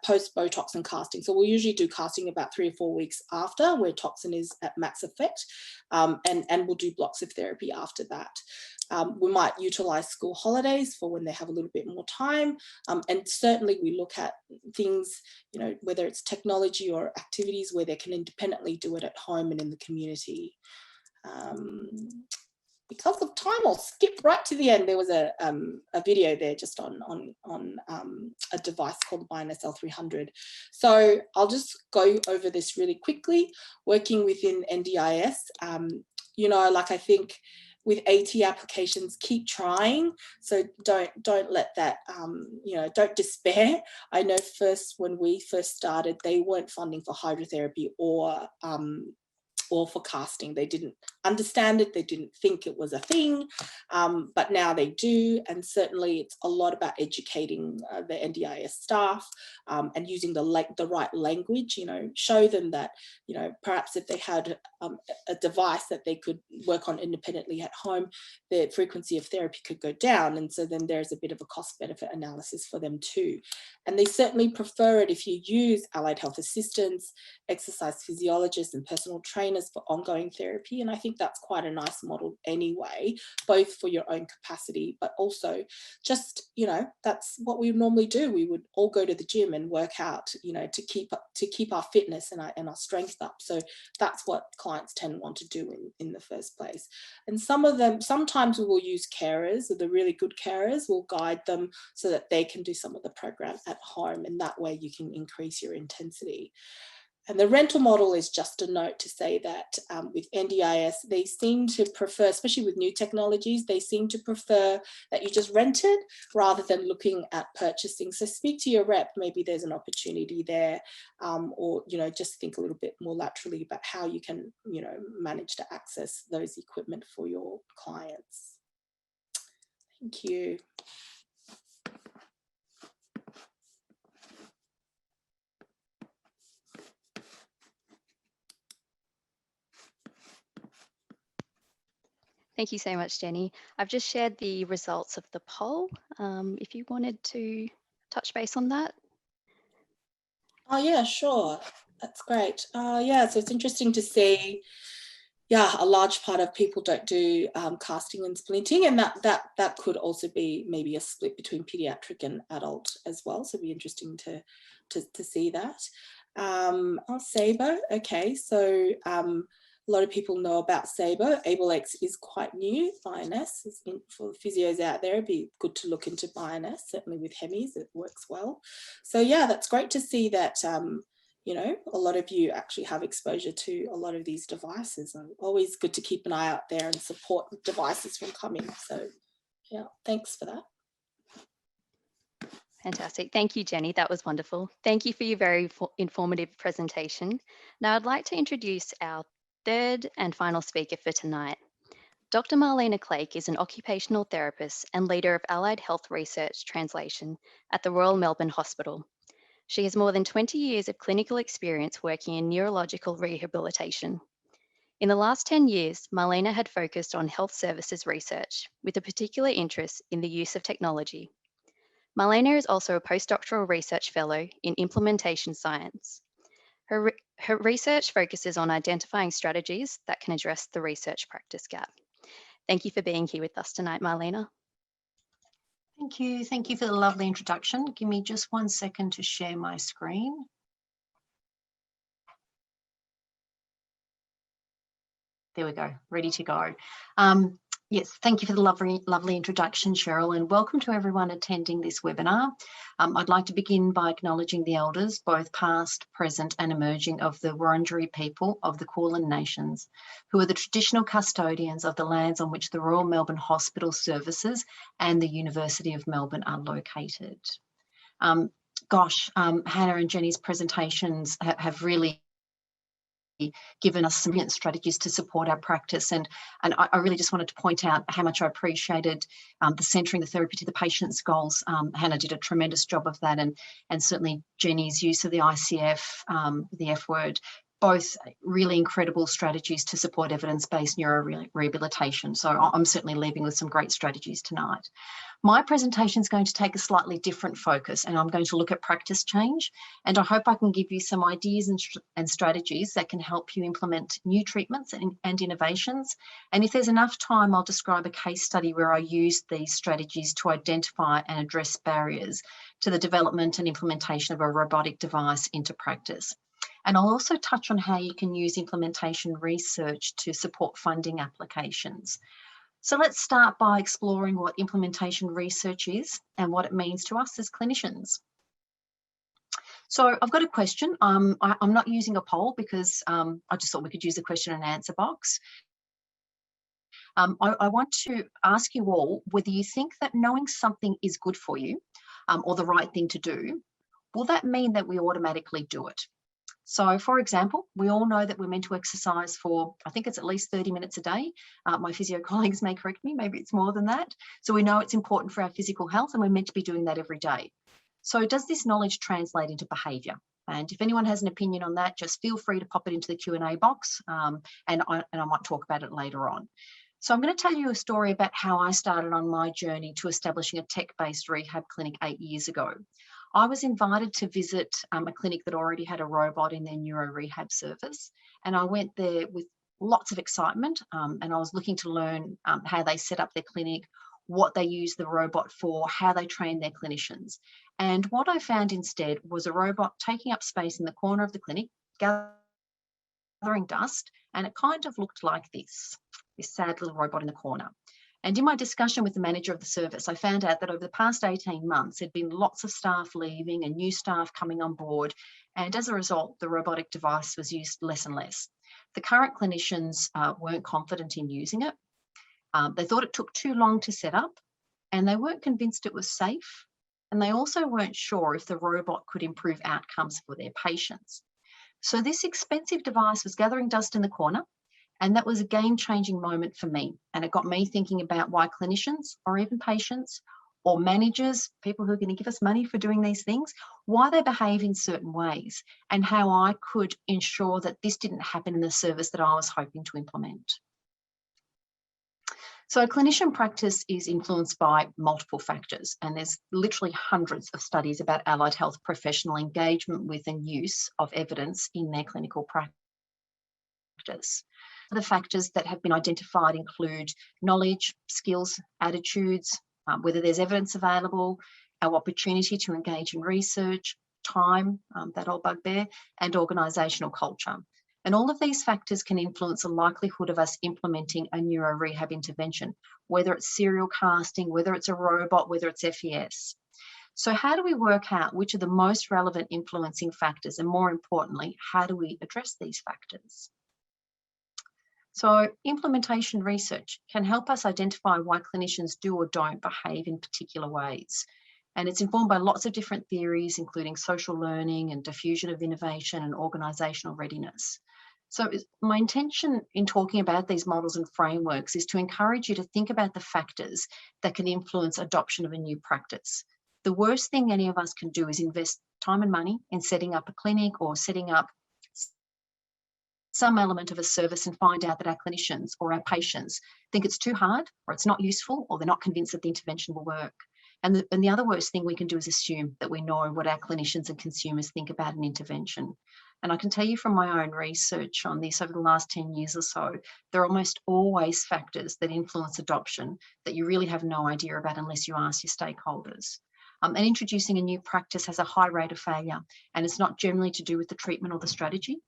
post Botox and casting. So we'll usually do casting about 3 or 4 weeks after, where toxin is at max effect, and we'll do blocks of therapy after that. We might utilize school holidays for when they have a little bit more time. And certainly we look at things, whether it's technology or activities where they can independently do it at home and in the community. because of time, I'll skip right to the end. There was a video there just on a device called Vignettes L300. So I'll just go over this really quickly. Working within NDIS, you know, like I think with AT applications, keep trying. So don't let that, you know, don't despair. I know when we first started, they weren't funding for hydrotherapy or for casting. They didn't understand it. They didn't think it was a thing, but now they do. And certainly it's a lot about educating the NDIS staff and using the right language, you know, show them that, you know, perhaps if they had a device that they could work on independently at home, the frequency of therapy could go down. And so then there's a bit of a cost benefit analysis for them too. And they certainly prefer it if you use allied health assistants, exercise physiologists and personal trainers for ongoing therapy. And I think that's quite a nice model anyway, both for your own capacity, but also just, you know, that's what we normally do. We would all go to the gym and work out, you know, to keep our fitness and our strength up. So that's what clients tend to want to do in the first place. And some of them, sometimes we will use carers, or the really good carers will guide them so that they can do some of the program at home, and that way you can increase your intensity. And the rental model is just a note to say that with NDIS, they seem to prefer, especially with new technologies, they seem to prefer that you just rent it rather than looking at purchasing. So speak to your rep, maybe there's an opportunity there, or, you know, just think a little bit more laterally about how you can, you know, manage to access those equipment for your clients. Thank you. Thank you so much, Jenny. I've just shared the results of the poll. If you wanted to touch base on that. Oh yeah, sure. That's great. Yeah, so it's interesting to see, yeah, a large part of people don't do casting and splinting, and that could also be maybe a split between pediatric and adult as well. So it'd be interesting to see that. SABO, okay, so a lot of people know about SABO. AbleX is quite new. BINS is for physios out there. It'd be good to look into BINS, certainly with Hemis, it works well. So yeah, that's great to see that, you know, a lot of you actually have exposure to a lot of these devices. And always good to keep an eye out there and support devices from coming. So yeah, thanks for that. Fantastic. Thank you, Jenny. That was wonderful. Thank you for your very informative presentation. Now I'd like to introduce our third and final speaker for tonight. Dr. Marlena Clake is an occupational therapist and leader of allied health research translation at the Royal Melbourne Hospital. She has more than 20 years of clinical experience working in neurological rehabilitation. In the last 10 years, Marlena had focused on health services research with a particular interest in the use of technology. Marlena is also a postdoctoral research fellow in implementation science. Her research focuses on identifying strategies that can address the research practice gap. Thank you for being here with us tonight, Marlena. Thank you. Thank you for the lovely introduction. Give me just 1 second to share my screen. There we go, ready to go. Yes, thank you for the lovely introduction, Cheryl, and welcome to everyone attending this webinar. I'd like to begin by acknowledging the elders, both past, present and emerging, of the Wurundjeri people of the Kulin Nations, who are the traditional custodians of the lands on which the Royal Melbourne Hospital services and the University of Melbourne are located. Hannah and Jenny's presentations have really given us some brilliant strategies to support our practice, and I really just wanted to point out how much I appreciated the centering the therapy to the patient's goals. Hannah did a tremendous job of that, and certainly Jenny's use of the ICF, the F word, both really incredible strategies to support evidence-based neurorehabilitation. So I'm certainly leaving with some great strategies tonight. My presentation is going to take a slightly different focus, and I'm going to look at practice change, and I hope I can give you some ideas and strategies that can help you implement new treatments and innovations. And if there's enough time, I'll describe a case study where I used these strategies to identify and address barriers to the development and implementation of a robotic device into practice. And I'll also touch on how you can use implementation research to support funding applications. So let's start by exploring what implementation research is and what it means to us as clinicians. So I've got a question. I'm not using a poll because I just thought we could use the question and answer box. I want to ask you all whether you think that knowing something is good for you or the right thing to do, will that mean that we automatically do it? So, for example, we all know that we're meant to exercise for, I think it's at least 30 minutes a day. My physio colleagues may correct me, maybe it's more than that. So we know it's important for our physical health and we're meant to be doing that every day. So does this knowledge translate into behaviour? And if anyone has an opinion on that, just feel free to pop it into the Q&A box and I might talk about it later on. So I'm going to tell you a story about how I started on my journey to establishing a tech-based rehab clinic 8 years ago. I was invited to visit a clinic that already had a robot in their neurorehab service, and I went there with lots of excitement and I was looking to learn how they set up their clinic, what they use the robot for, how they train their clinicians. And what I found instead was a robot taking up space in the corner of the clinic, gathering dust, and it kind of looked like this sad little robot in the corner. And in my discussion with the manager of the service, I found out that over the past 18 months, there'd been lots of staff leaving and new staff coming on board. And as a result, the robotic device was used less and less. The current clinicians weren't confident in using it. They thought it took too long to set up and they weren't convinced it was safe. And they also weren't sure if the robot could improve outcomes for their patients. So this expensive device was gathering dust in the corner. And that was a game-changing moment for me. And it got me thinking about why clinicians or even patients or managers, people who are going to give us money for doing these things, why they behave in certain ways and how I could ensure that this didn't happen in the service that I was hoping to implement. So clinician practice is influenced by multiple factors, and there's literally hundreds of studies about allied health professional engagement with and use of evidence in their clinical practice. The factors that have been identified include knowledge, skills, attitudes, whether there's evidence available, our opportunity to engage in research, time, that old bugbear, and organisational culture. And all of these factors can influence the likelihood of us implementing a neurorehab intervention, whether it's serial casting, whether it's a robot, whether it's FES. So how do we work out which are the most relevant influencing factors? And more importantly, how do we address these factors? So implementation research can help us identify why clinicians do or don't behave in particular ways. And it's informed by lots of different theories, including social learning and diffusion of innovation and organisational readiness. So my intention in talking about these models and frameworks is to encourage you to think about the factors that can influence adoption of a new practice. The worst thing any of us can do is invest time and money in setting up a clinic or setting up some element of a service and find out that our clinicians or our patients think it's too hard or it's not useful or they're not convinced that the intervention will work. And the other worst thing we can do is assume that we know what our clinicians and consumers think about an intervention. And I can tell you from my own research on this over the last 10 years or so, there are almost always factors that influence adoption that you really have no idea about unless you ask your stakeholders. And introducing a new practice has a high rate of failure, and it's not generally to do with the treatment or the strategy.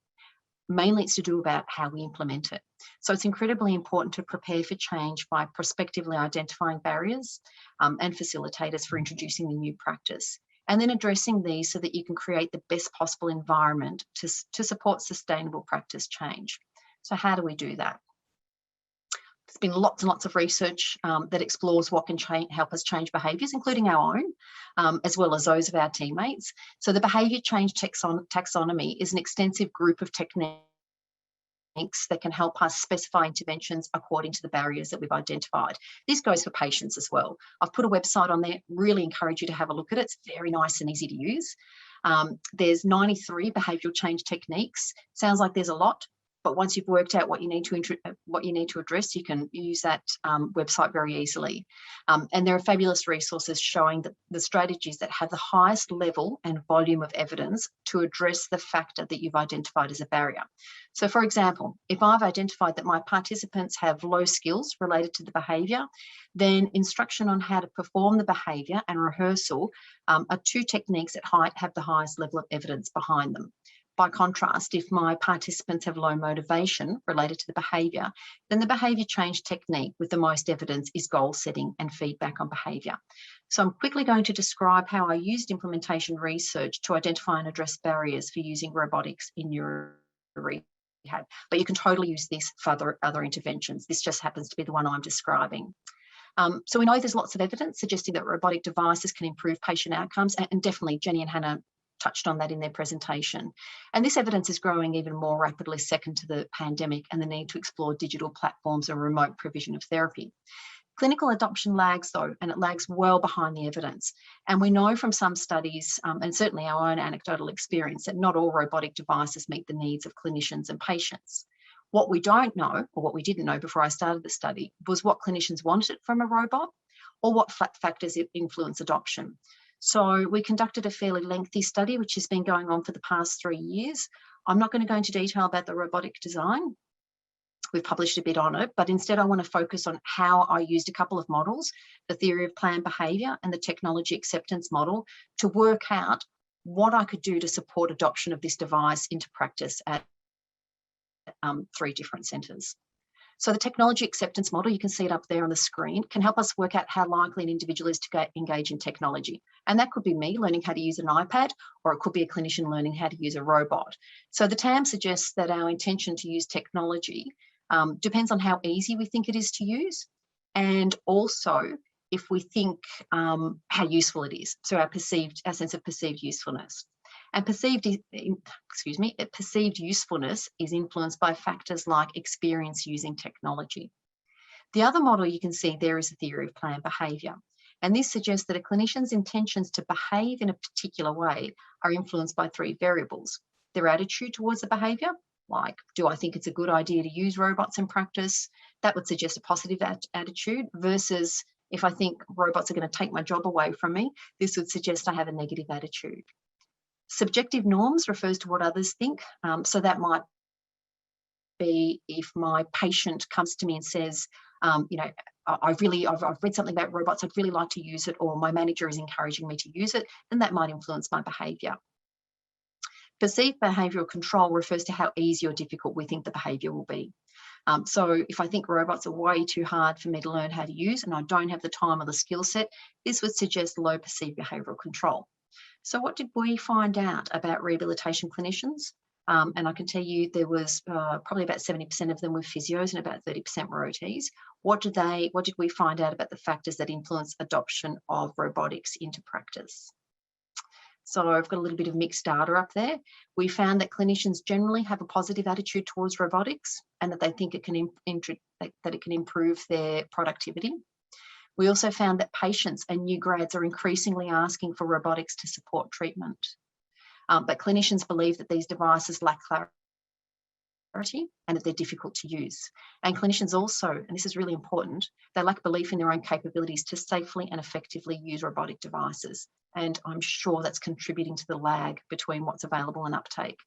Mainly it's to do about how we implement it. So it's incredibly important to prepare for change by prospectively identifying barriers and facilitators for introducing the new practice, and then addressing these so that you can create the best possible environment to support sustainable practice change. So how do we do that? There's been lots and lots of research that explores what can help us change behaviours, including our own, as well as those of our teammates. So the behaviour change taxonomy is an extensive group of techniques that can help us specify interventions according to the barriers that we've identified. This goes for patients as well. I've put a website on there, really encourage you to have a look at it. It's very nice and easy to use. There's 93 behavioural change techniques. Sounds like there's a lot, but once you've worked out what you need to address, you can use that website very easily. And there are fabulous resources showing that the strategies that have the highest level and volume of evidence to address the factor that you've identified as a barrier. So for example, if I've identified that my participants have low skills related to the behaviour, then instruction on how to perform the behaviour and rehearsal are two techniques that have the highest level of evidence behind them. By contrast, if my participants have low motivation related to the behaviour, then the behaviour change technique with the most evidence is goal setting and feedback on behaviour. So I'm quickly going to describe how I used implementation research to identify and address barriers for using robotics in neuro rehab. But you can totally use this for other interventions. This just happens to be the one I'm describing. So we know there's lots of evidence suggesting that robotic devices can improve patient outcomes, and definitely Jenny and Hannah touched on that in their presentation. And this evidence is growing even more rapidly second to the pandemic and the need to explore digital platforms and remote provision of therapy. Clinical adoption lags though, and it lags well behind the evidence. And we know from some studies, and certainly our own anecdotal experience, that not all robotic devices meet the needs of clinicians and patients. What we don't know, or what we didn't know before I started the study, was what clinicians wanted from a robot or what factors influence adoption. So we conducted a fairly lengthy study, which has been going on for the past 3 years. I'm not going to go into detail about the robotic design. We've published a bit on it, but instead I want to focus on how I used a couple of models, the theory of planned behaviour and the technology acceptance model, to work out what I could do to support adoption of this device into practice at 3 different centres. So the technology acceptance model, you can see it up there on the screen, can help us work out how likely an individual is to engage in technology. And that could be me learning how to use an iPad, or it could be a clinician learning how to use a robot. So the TAM suggests that our intention to use technology depends on how easy we think it is to use, and also if we think how useful it is. So our sense of perceived usefulness. And perceived usefulness is influenced by factors like experience using technology. The other model you can see there is the theory of planned behaviour. And this suggests that a clinician's intentions to behave in a particular way are influenced by 3 variables. Their attitude towards the behaviour, like, do I think it's a good idea to use robots in practice? That would suggest a positive attitude, versus if I think robots are going to take my job away from me, this would suggest I have a negative attitude. Subjective norms refers to what others think. So that might be if my patient comes to me and says, I've read something about robots, I'd really like to use it, or my manager is encouraging me to use it, then that might influence my behaviour. Perceived behavioural control refers to how easy or difficult we think the behaviour will be. So if I think robots are way too hard for me to learn how to use and I don't have the time or the skill set, this would suggest low perceived behavioural control. So what did we find out about rehabilitation clinicians? And I can tell you there was probably about 70% of them were physios and about 30% were OTs. What did we find out about the factors that influence adoption of robotics into practice? So I've got a little bit of mixed data up there. We found that clinicians generally have a positive attitude towards robotics and that they think it can improve their productivity. We also found that patients and new grads are increasingly asking for robotics to support treatment. But clinicians believe that these devices lack clarity and that they're difficult to use. And clinicians also, and this is really important, they lack belief in their own capabilities to safely and effectively use robotic devices. And I'm sure that's contributing to the lag between what's available and uptake.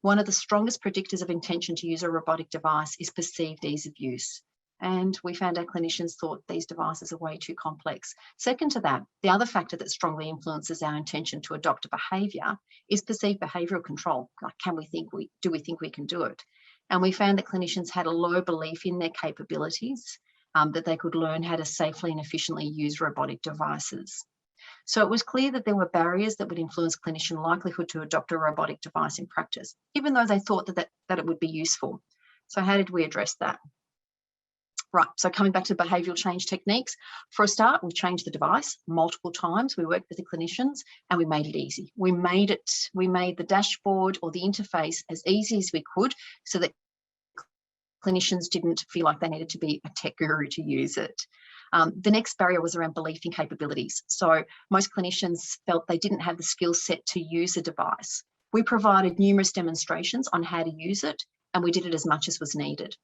One of the strongest predictors of intention to use a robotic device is perceived ease of use. And we found our clinicians thought these devices are way too complex. Second to that, the other factor that strongly influences our intention to adopt a behaviour is perceived behavioural control. Like, do we think we can do it? And we found that clinicians had a low belief in their capabilities, that they could learn how to safely and efficiently use robotic devices. So it was clear that there were barriers that would influence clinician likelihood to adopt a robotic device in practice, even though they thought that it would be useful. So how did we address that? Right, so coming back to behavioural change techniques, for a start, we changed the device multiple times. We worked with the clinicians and we made it easy. We made the dashboard or the interface as easy as we could so that clinicians didn't feel like they needed to be a tech guru to use it. The next barrier was around belief in capabilities. So most clinicians felt they didn't have the skill set to use a device. We provided numerous demonstrations on how to use it, and we did it as much as was needed.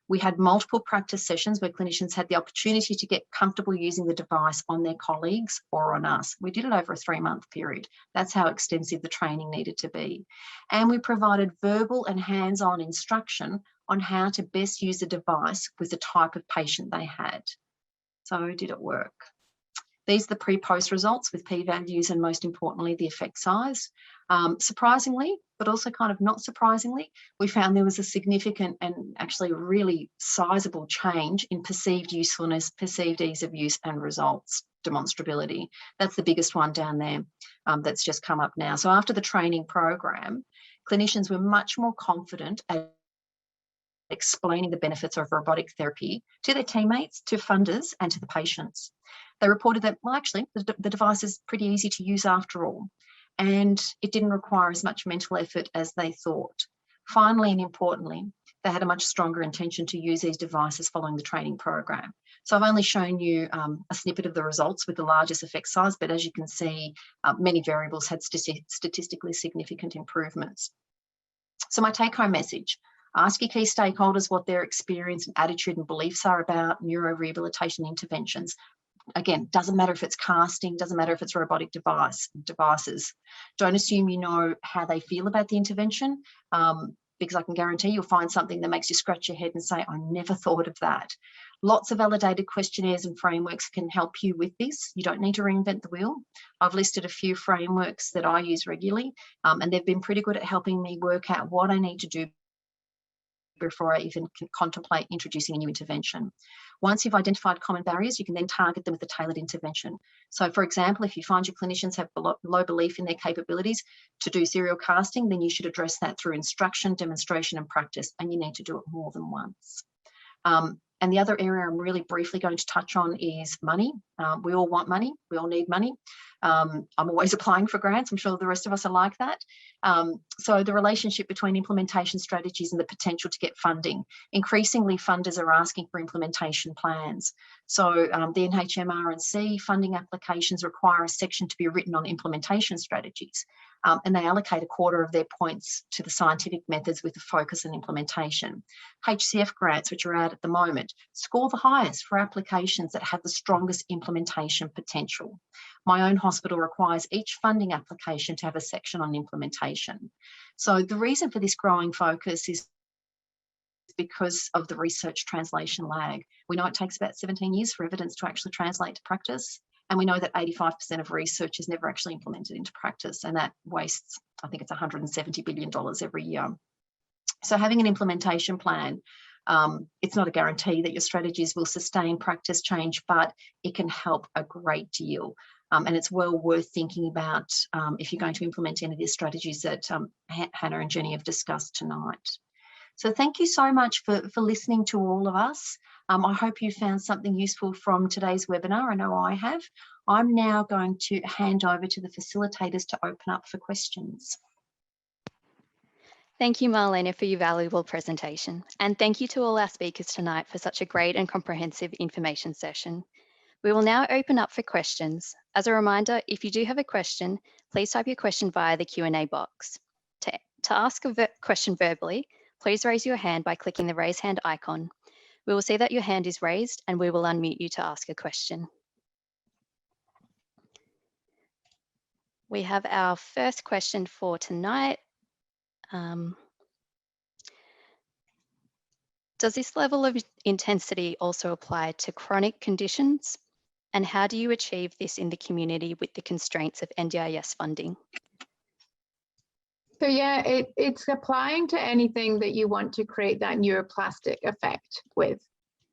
We had multiple practice sessions where clinicians had the opportunity to get comfortable using the device on their colleagues or on us. We did it over a 3-month period. That's how extensive the training needed to be. And we provided verbal and hands-on instruction on how to best use the device with the type of patient they had. So did it work? These are the pre-post results with p-values and, most importantly, the effect size. Surprisingly, but also kind of not surprisingly, we found there was a significant and actually really sizable change in perceived usefulness, perceived ease of use, and results demonstrability. That's the biggest one down there that's just come up now. So after the training program, clinicians were much more confident at explaining the benefits of robotic therapy to their teammates, to funders, and to the patients. They reported that, well, actually, the device is pretty easy to use after all, and it didn't require as much mental effort as they thought. Finally, and importantly, they had a much stronger intention to use these devices following the training program. So I've only shown you a snippet of the results with the largest effect size, but as you can see, many variables had statistically significant improvements. So my take-home message: ask your key stakeholders what their experience and attitude and beliefs are about neurorehabilitation interventions. Again, doesn't matter if it's casting, doesn't matter if it's robotic devices. Don't assume you know how they feel about the intervention, because I can guarantee you'll find something that makes you scratch your head and say, I never thought of that. Lots of validated questionnaires and frameworks can help you with this. You don't need to reinvent the wheel. I've listed a few frameworks that I use regularly, and they've been pretty good at helping me work out what I need to do before I even contemplate introducing a new intervention. Once you've identified common barriers, you can then target them with a tailored intervention. So, for example, if you find your clinicians have low belief in their capabilities to do serial casting, then you should address that through instruction, demonstration, and practice, and you need to do it more than once. And the other area I'm really briefly going to touch on is money. We all want money. We all need money. I'm always applying for grants. I'm sure the rest of us are like that. So the relationship between implementation strategies and the potential to get funding. Increasingly, funders are asking for implementation plans. So the NHMRC funding applications require a section to be written on implementation strategies. And they allocate a quarter of their points to the scientific methods with a focus on implementation. HCF grants, which are out at the moment, score the highest for applications that have the strongest implementation potential. My own hospital requires each funding application to have a section on implementation. So the reason for this growing focus is because of the research translation lag. We know it takes about 17 years for evidence to actually translate to practice. And we know that 85% of research is never actually implemented into practice, and that wastes, I think it's $170 billion every year. So having an implementation plan, it's not a guarantee that your strategies will sustain practice change, but it can help a great deal. And it's well worth thinking about if you're going to implement any of these strategies that Hannah and Jenny have discussed tonight. So thank you so much for listening to all of us. I hope you found something useful from today's webinar. I know I have. I'm now going to hand over to the facilitators to open up for questions. Thank you, Marlena, for your valuable presentation. And thank you to all our speakers tonight for such a great and comprehensive information session. We will now open up for questions. As a reminder, if you do have a question, please type your question via the Q&A box. To ask a question verbally, please raise your hand by clicking the raise hand icon. We will see that your hand is raised and we will unmute you to ask a question. We have our first question for tonight. Does this level of intensity also apply to chronic conditions? And how do you achieve this in the community with the constraints of NDIS funding? So yeah, it's applying to anything that you want to create that neuroplastic effect with.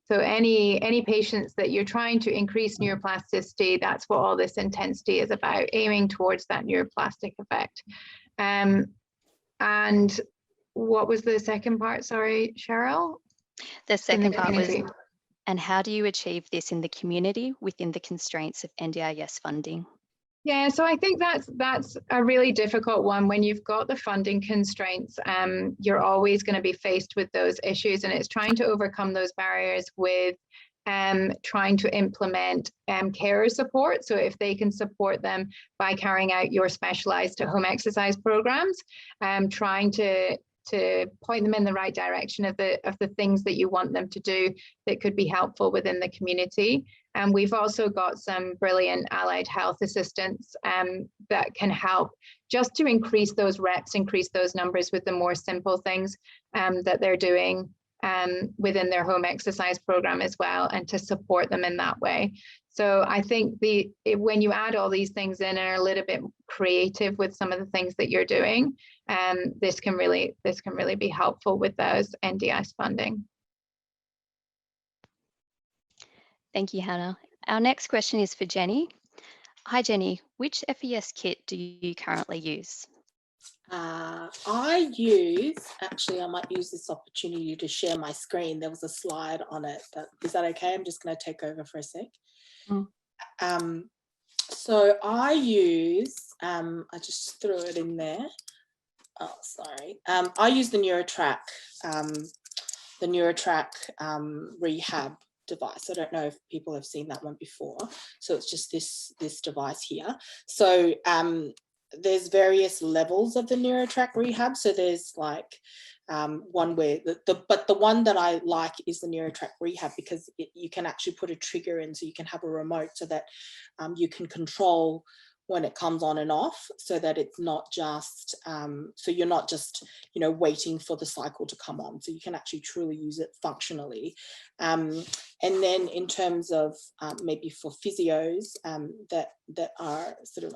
So any patients that you're trying to increase neuroplasticity, that's what all this intensity is about, aiming towards that neuroplastic effect. And what was the second part? Sorry, Cheryl? The second part was, and how do you achieve this in the community within the constraints of NDIS funding? Yeah, so I think that's a really difficult one. When you've got the funding constraints, you're always going to be faced with those issues, and it's trying to overcome those barriers with trying to implement carer support. So if they can support them by carrying out your specialized home exercise programs, trying to point them in the right direction of the things that you want them to do that could be helpful within the community. And we've also got some brilliant allied health assistants that can help just to increase those reps, increase those numbers with the more simple things that they're doing within their home exercise program as well, and to support them in that way. So I think when you add all these things in and are a little bit creative with some of the things that you're doing, this can really be helpful with those NDIS funding. Thank you, Hannah. Our next question is for Jenny. Hi, Jenny. Which FES kit do you currently use? I might use this opportunity to share my screen. There was a slide on it. Is that okay? I'm just going to take over for a sec. So I use, I just threw it in there. Oh, sorry. I use the Neurorehab rehab device. I don't know if people have seen that one before. So it's just this device here. So there's various levels of the Neurorehab rehab. So there's like one where but the one that I like is the Neurorehab rehab, because you can actually put a trigger in, so you can have a remote so that you can control when it comes on and off, so that it's not just so you're not just waiting for the cycle to come on, so you can actually truly use it functionally. And then in terms of maybe for physios that are sort of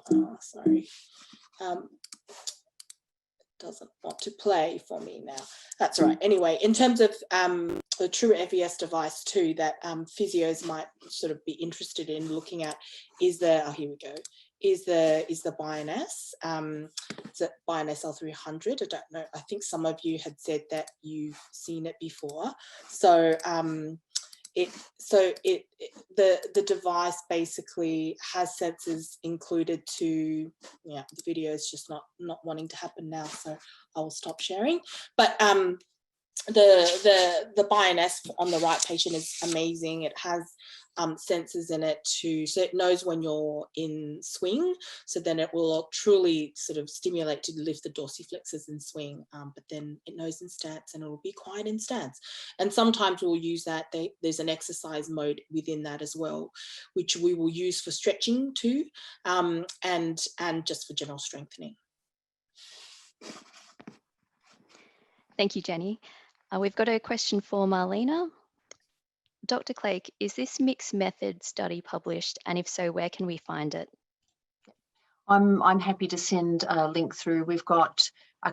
doesn't want to play for me now. That's right. Anyway, in terms of the true FES device too, that physios might sort of be interested in looking at is the, here we go, is the Vignettes. Is it Vignettes L300? I don't know. I think some of you had said that you've seen it before. So the device basically has sensors included to, the video is just not wanting to happen now, so I will stop sharing. But the Vignettes on the right patient is amazing. It has sensors in it so it knows when you're in swing, so then it will truly sort of stimulate to lift the dorsiflexors in swing, but then it knows in stance and it will be quiet in stance. And sometimes we'll use that, there's an exercise mode within that as well, which we will use for stretching too, and just for general strengthening. Thank you, Jenny. We've got a question for Marlena. Dr. Clegg, is this mixed method study published? And if so, where can we find it? I'm happy to send a link through. We've got a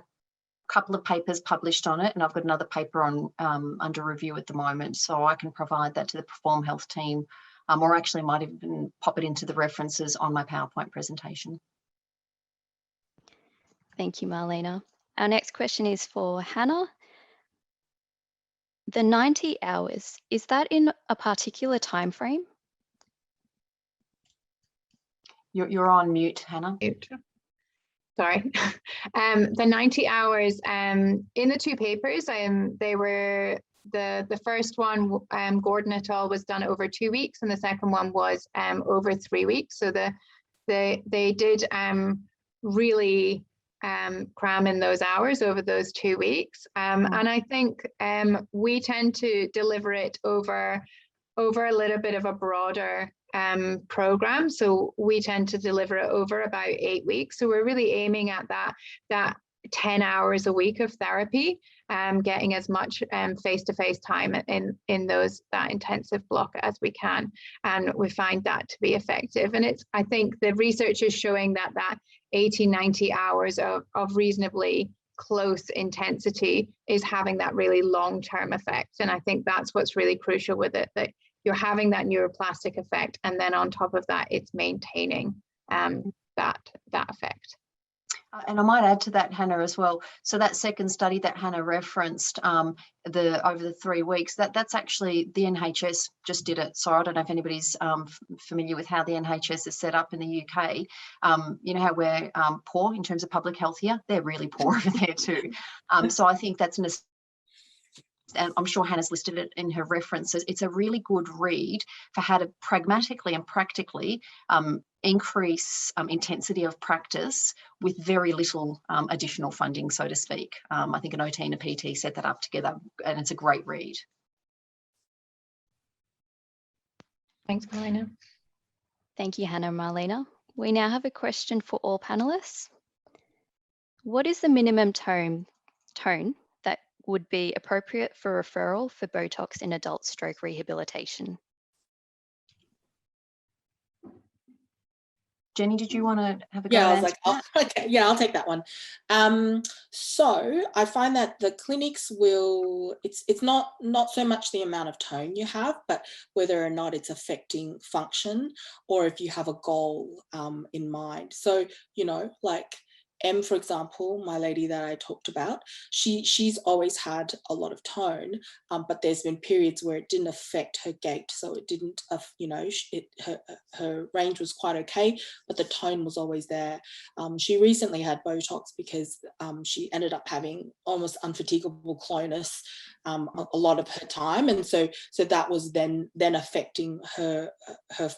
couple of papers published on it, and I've got another paper on under review at the moment. So I can provide that to the Perform Health team, or actually might even pop it into the references on my PowerPoint presentation. Thank you, Marlena. Our next question is for Hannah. The 90 hours, is that in a particular time frame? You're on mute, Hannah. Sorry. The 90 hours in the two papers, they were the first one, Gordon et al. Was done over 2 weeks, and the second one was over 3 weeks. So they did really cram in those hours over those 2 weeks. And I think we tend to deliver it over a little bit of a broader program. So we tend to deliver it over about 8 weeks. So we're really aiming at that 10 hours a week of therapy, getting as much face-to-face time in that intensive block as we can. And we find that to be effective. And I think the research is showing that 80, 90 hours of reasonably close intensity is having that really long-term effect. And I think that's what's really crucial with it, that you're having that neuroplastic effect, and then on top of that, it's maintaining that effect. And I might add to that, Hannah, as well. So that second study that Hannah referenced, over the 3 weeks, that's actually the NHS just did it. So I don't know if anybody's familiar with how the NHS is set up in the UK. You know how we're poor in terms of public health here? They're really poor over there too. So I think that's and I'm sure Hannah's listed it in her references. It's a really good read for how to pragmatically and practically increase intensity of practice with very little additional funding, so to speak. I think an OT and a PT set that up together, and it's a great read. Thanks, Marlena. Thank you, Hannah and Marlena. We now have a question for all panelists. What is the minimum tone that would be appropriate for referral for Botox in adult stroke rehabilitation? Jenny, did you want to have a go? Yeah, I was at like, that? oh, okay, yeah, I'll take that one. So I find that the clinics will, it's not so much the amount of tone you have, but whether or not it's affecting function, or if you have a goal in mind. So, you know, like M, for example, my lady that I talked about, she's always had a lot of tone, but there's been periods where it didn't affect her gait. So it didn't, you know, her range was quite okay, but the tone was always there. She recently had Botox because she ended up having almost unfatigable clonus a lot of her time, and so that was then affecting her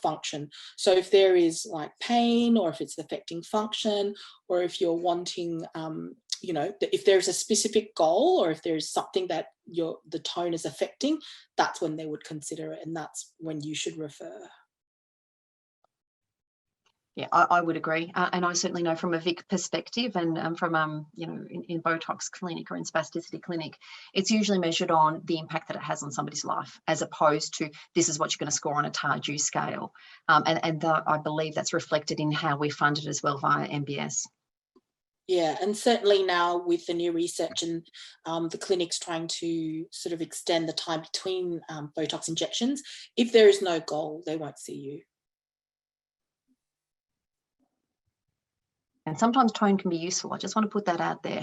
function. So if there is like pain, or if it's affecting function, or if you're wanting you know, if there's a specific goal, or if there's something that the tone is affecting, that's when they would consider it, and that's when you should refer. Yeah, I would agree. And I certainly know from a Vic perspective, and from, you know, in Botox clinic or in spasticity clinic, it's usually measured on the impact that it has on somebody's life, as opposed to this is what you're going to score on a TARDU scale. And I believe that's reflected in how we fund it as well via MBS. Yeah, and certainly now with the new research and the clinics trying to sort of extend the time between Botox injections, if there is no goal, they won't see you. And sometimes tone can be useful. I just want to put that out there.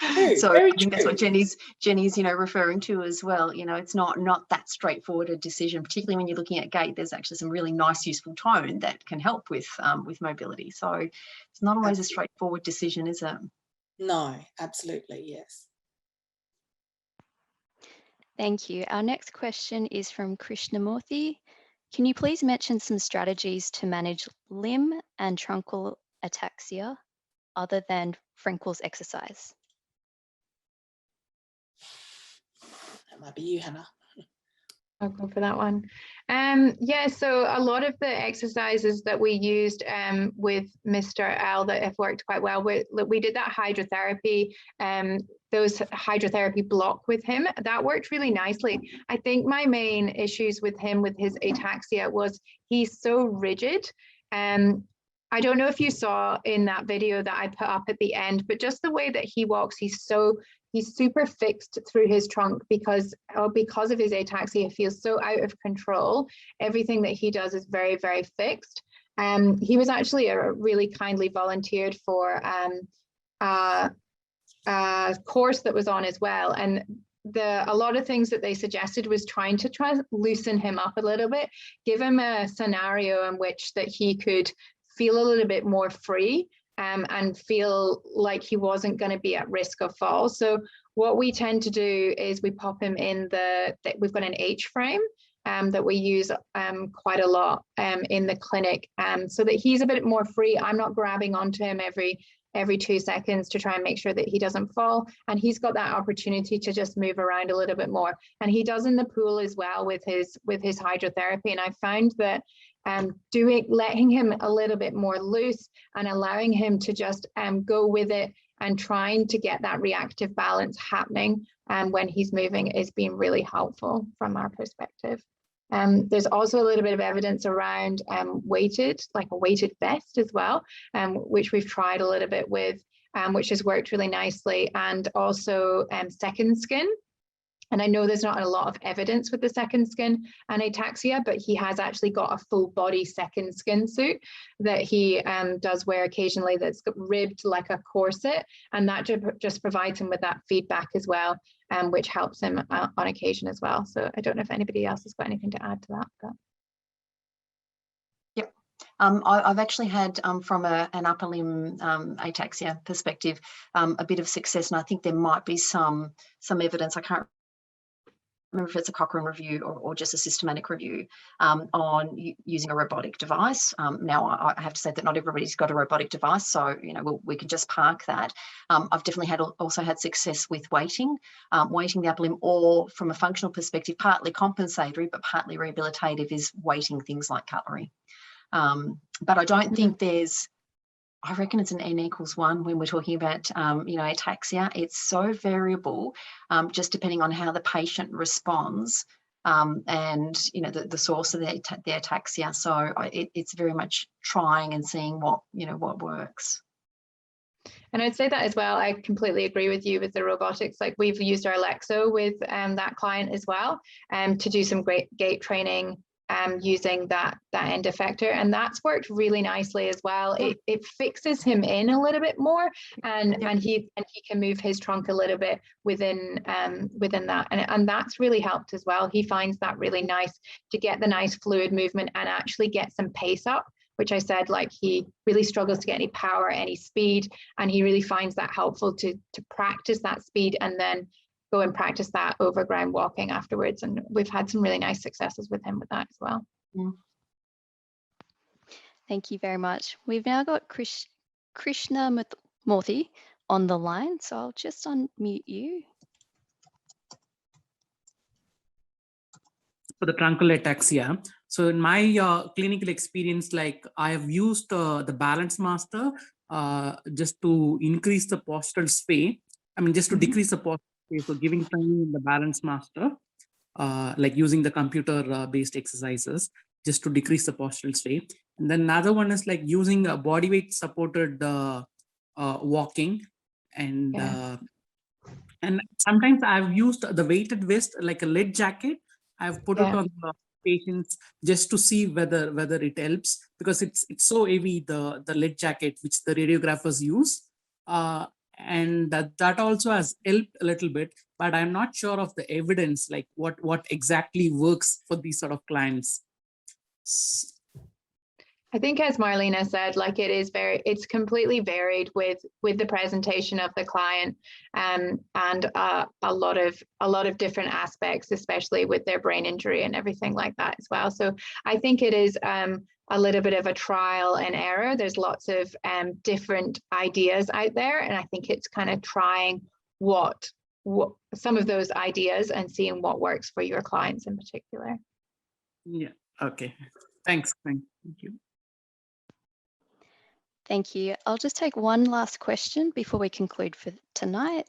True, So very I think true. that's what Jenny's, you know, referring to as well. You know, it's not that straightforward a decision, particularly when you're looking at gait. There's actually some really nice, useful tone that can help with mobility. So it's not always a straightforward decision, is it? No, absolutely, yes. Thank you. Our next question is from Krishnamurthy. Can you please mention some strategies to manage limb and truncal ataxia other than Frankel's exercise? That might be you, Hannah. I'll go for that one. Yeah, so a lot of the exercises that we used with Mr. L that have worked quite well. We did that hydrotherapy, those hydrotherapy block with him. That worked really nicely. I think my main issues with him, with his ataxia, was he's so rigid. I don't know if you saw in that video that I put up at the end, but just the way that he walks, he's super fixed through his trunk because of his ataxia. He feels so out of control. Everything that he does is very, very fixed. He was actually really kindly volunteered for a course that was on as well. And a lot of things that they suggested was trying to loosen him up a little bit, give him a scenario in which that he could feel a little bit more free. And feel like he wasn't going to be at risk of fall. So what we tend to do is we pop him in we've got an H frame that we use quite a lot in the clinic, so that he's a bit more free. I'm not grabbing onto him every 2 seconds to try and make sure that he doesn't fall. And he's got that opportunity to just move around a little bit more. And he does in the pool as well with his hydrotherapy. And I found that letting him a little bit more loose and allowing him to just go with it and trying to get that reactive balance happening when he's moving is being really helpful from our perspective. There's also a little bit of evidence around weighted vest as well, which we've tried a little bit with, which has worked really nicely, and also second skin. And I know there's not a lot of evidence with the second skin and ataxia, but he has actually got a full body second skin suit that he does wear occasionally that's ribbed like a corset. And that just provides him with that feedback as well, which helps him on occasion as well. So I don't know if anybody else has got anything to add to that. But. Yep. I've actually had, from an upper limb ataxia perspective, a bit of success. And I think there might be some evidence, I can't remember if it's a Cochrane review or just a systematic review on using a robotic device. Now, I have to say that not everybody's got a robotic device, so we can just park that. I've definitely also had success with weighting the upper limb, or from a functional perspective, partly compensatory but partly rehabilitative is weighting things like cutlery. But I don't think there's I reckon it's an n=1 when we're talking about, you know, ataxia. It's so variable, just depending on how the patient responds, and, you know, the source of the ataxia. So it's very much trying and seeing what, you know, what works. And I'd say that as well. I completely agree with you with the robotics. Like, we've used our Lexo with that client as well, to do some great gait training, using that end effector, and that's worked really nicely as well. It fixes him in a little bit more, and he can move his trunk a little bit within that, and that's really helped as well. He finds that really nice to get the nice fluid movement and actually get some pace up, which I said, like, he really struggles to get any power, any speed, and he really finds that helpful to practice that speed and then go and practice that over ground walking afterwards. And we've had some really nice successes with him with that as well. Yeah. Thank you very much. We've now got Krishna Murthy on the line, so I'll just unmute you. For the truncal ataxia. So in my clinical experience, like, I have used the Balance Master just to increase the postural sway. I mean, just to decrease the postural sway. So giving training in the Balance Master, like using the computer based exercises just to decrease the postural sway. And then another one is like using a body weight supported walking. And and sometimes I've used the weighted vest, like a lead jacket. I've put it on the patients just to see whether it helps, because it's so heavy, the lead jacket which the radiographers use, and that also has helped a little bit, but I'm not sure of the evidence, like what exactly works for these sort of clients. I think, as Marlena said, like, it's completely varied with the presentation of the client, and a lot of different aspects, especially with their brain injury and everything like that as well. So I think it is a little bit of a trial and error. There's lots of different ideas out there, and I think it's kind of trying what some of those ideas and seeing what works for your clients in particular. Yeah. Okay. Thanks. Thank you. Thank you. I'll just take one last question before we conclude for tonight.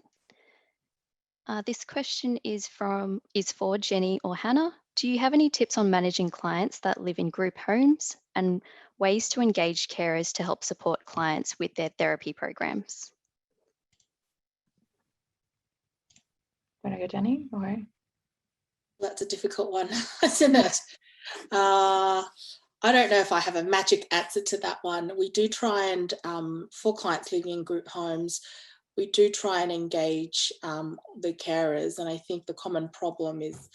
This question is for Jenny or Hannah. Do you have any tips on managing clients that live in group homes and ways to engage carers to help support clients with their therapy programs? Want to go, Jenny? Or? That's a difficult one, isn't it? I don't know if I have a magic answer to that one. We do try and, for clients living in group homes, we do try and engage the carers. And I think the common problem is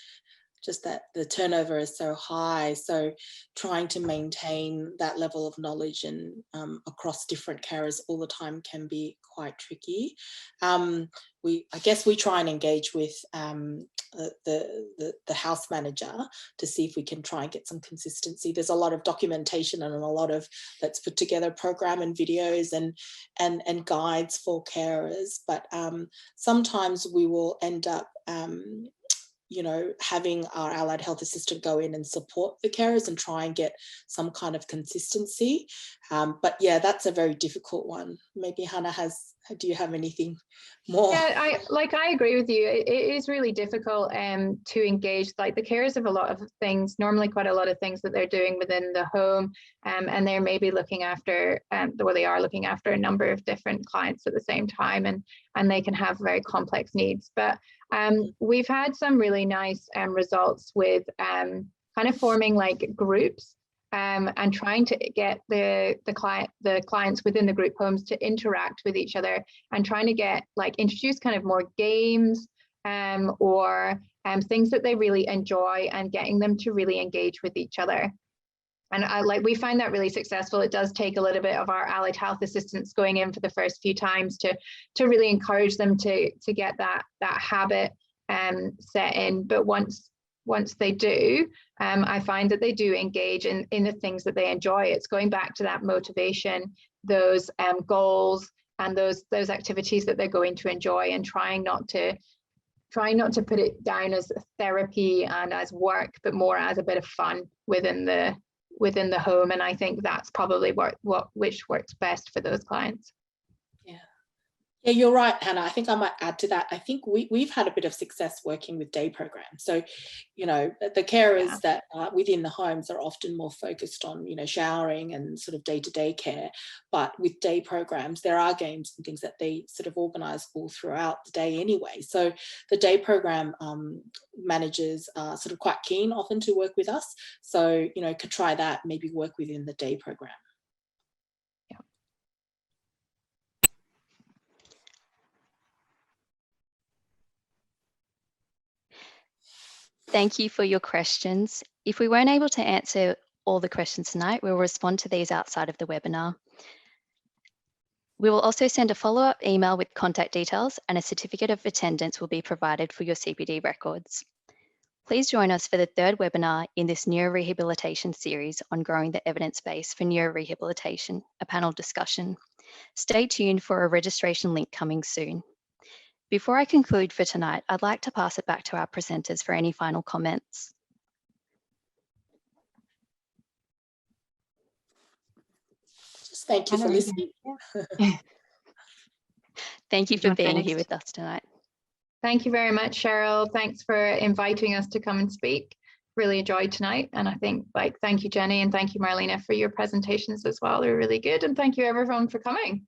just that the turnover is so high. So trying to maintain that level of knowledge and across different carers all the time can be quite tricky. I guess we try and engage with the house manager to see if we can try and get some consistency. There's a lot of documentation and a lot of let's put together a program and videos and guides for carers, but sometimes we will end up you know, having our allied health assistant go in and support the carers and try and get some kind of consistency. But yeah, that's a very difficult one. Maybe Hannah do you have anything more? Yeah, I agree with you. It is really difficult to engage. Like, the carers have a lot of things, normally quite a lot of things that they're doing within the home, and they're maybe looking after, they are looking after a number of different clients at the same time, and they can have very complex needs. But we've had some really nice results with kind of forming like groups and trying to get the clients within the group homes to interact with each other, and trying to get introduce kind of more games or things that they really enjoy, and getting them to really engage with each other. And we find that really successful. It does take a little bit of our allied health assistants going in for the first few times to really encourage them to get that habit set in. But once they do, I find that they do engage in the things that they enjoy. It's going back to that motivation, those goals, and those activities that they're going to enjoy, and trying not to put it down as therapy and as work, but more as a bit of fun within within the home. And I think that's probably which works best for those clients. Yeah, you're right, Hannah. I think I might add to that. I think we've had a bit of success working with day programs. So, you know, the carers that are within the homes are often more focused on, you know, showering and sort of day-to-day care. But with day programs, there are games and things that they sort of organise all throughout the day anyway. So the day program managers are sort of quite keen often to work with us. So, you know, could try that, maybe work within the day program. Thank you for your questions. If we weren't able to answer all the questions tonight, we'll respond to these outside of the webinar. We will also send a follow-up email with contact details, and a certificate of attendance will be provided for your CPD records. Please join us for the third webinar in this neurorehabilitation series on growing the evidence base for neurorehabilitation, a panel discussion. Stay tuned for a registration link coming soon. Before I conclude for tonight, I'd like to pass it back to our presenters for any final comments. Just thank you for listening. Thank you for being here with us tonight. Thank you very much, Cheryl. Thanks for inviting us to come and speak. Really enjoyed tonight. And I think, like, thank you, Jenny, and thank you, Marlena, for your presentations as well. They're really good. And thank you, everyone, for coming.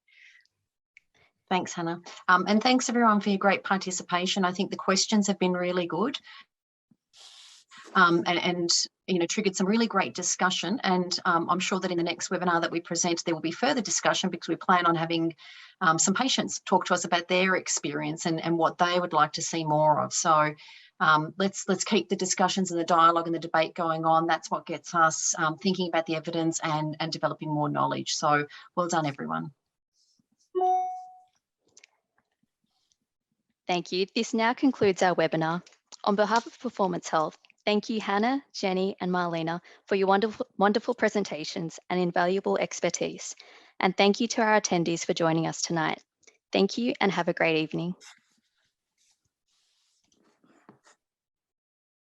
Thanks, Hannah. And thanks everyone for your great participation. I think the questions have been really good and you know, triggered some really great discussion. And I'm sure that in the next webinar that we present, there will be further discussion, because we plan on having some patients talk to us about their experience and what they would like to see more of. So let's keep the discussions and the dialogue and the debate going on. That's what gets us thinking about the evidence and developing more knowledge. So well done, everyone. Thank you. This now concludes our webinar. On behalf of Performance Health, thank you, Hannah, Jenny, and Marlena, for your wonderful presentations and invaluable expertise. And thank you to our attendees for joining us tonight. Thank you and have a great evening.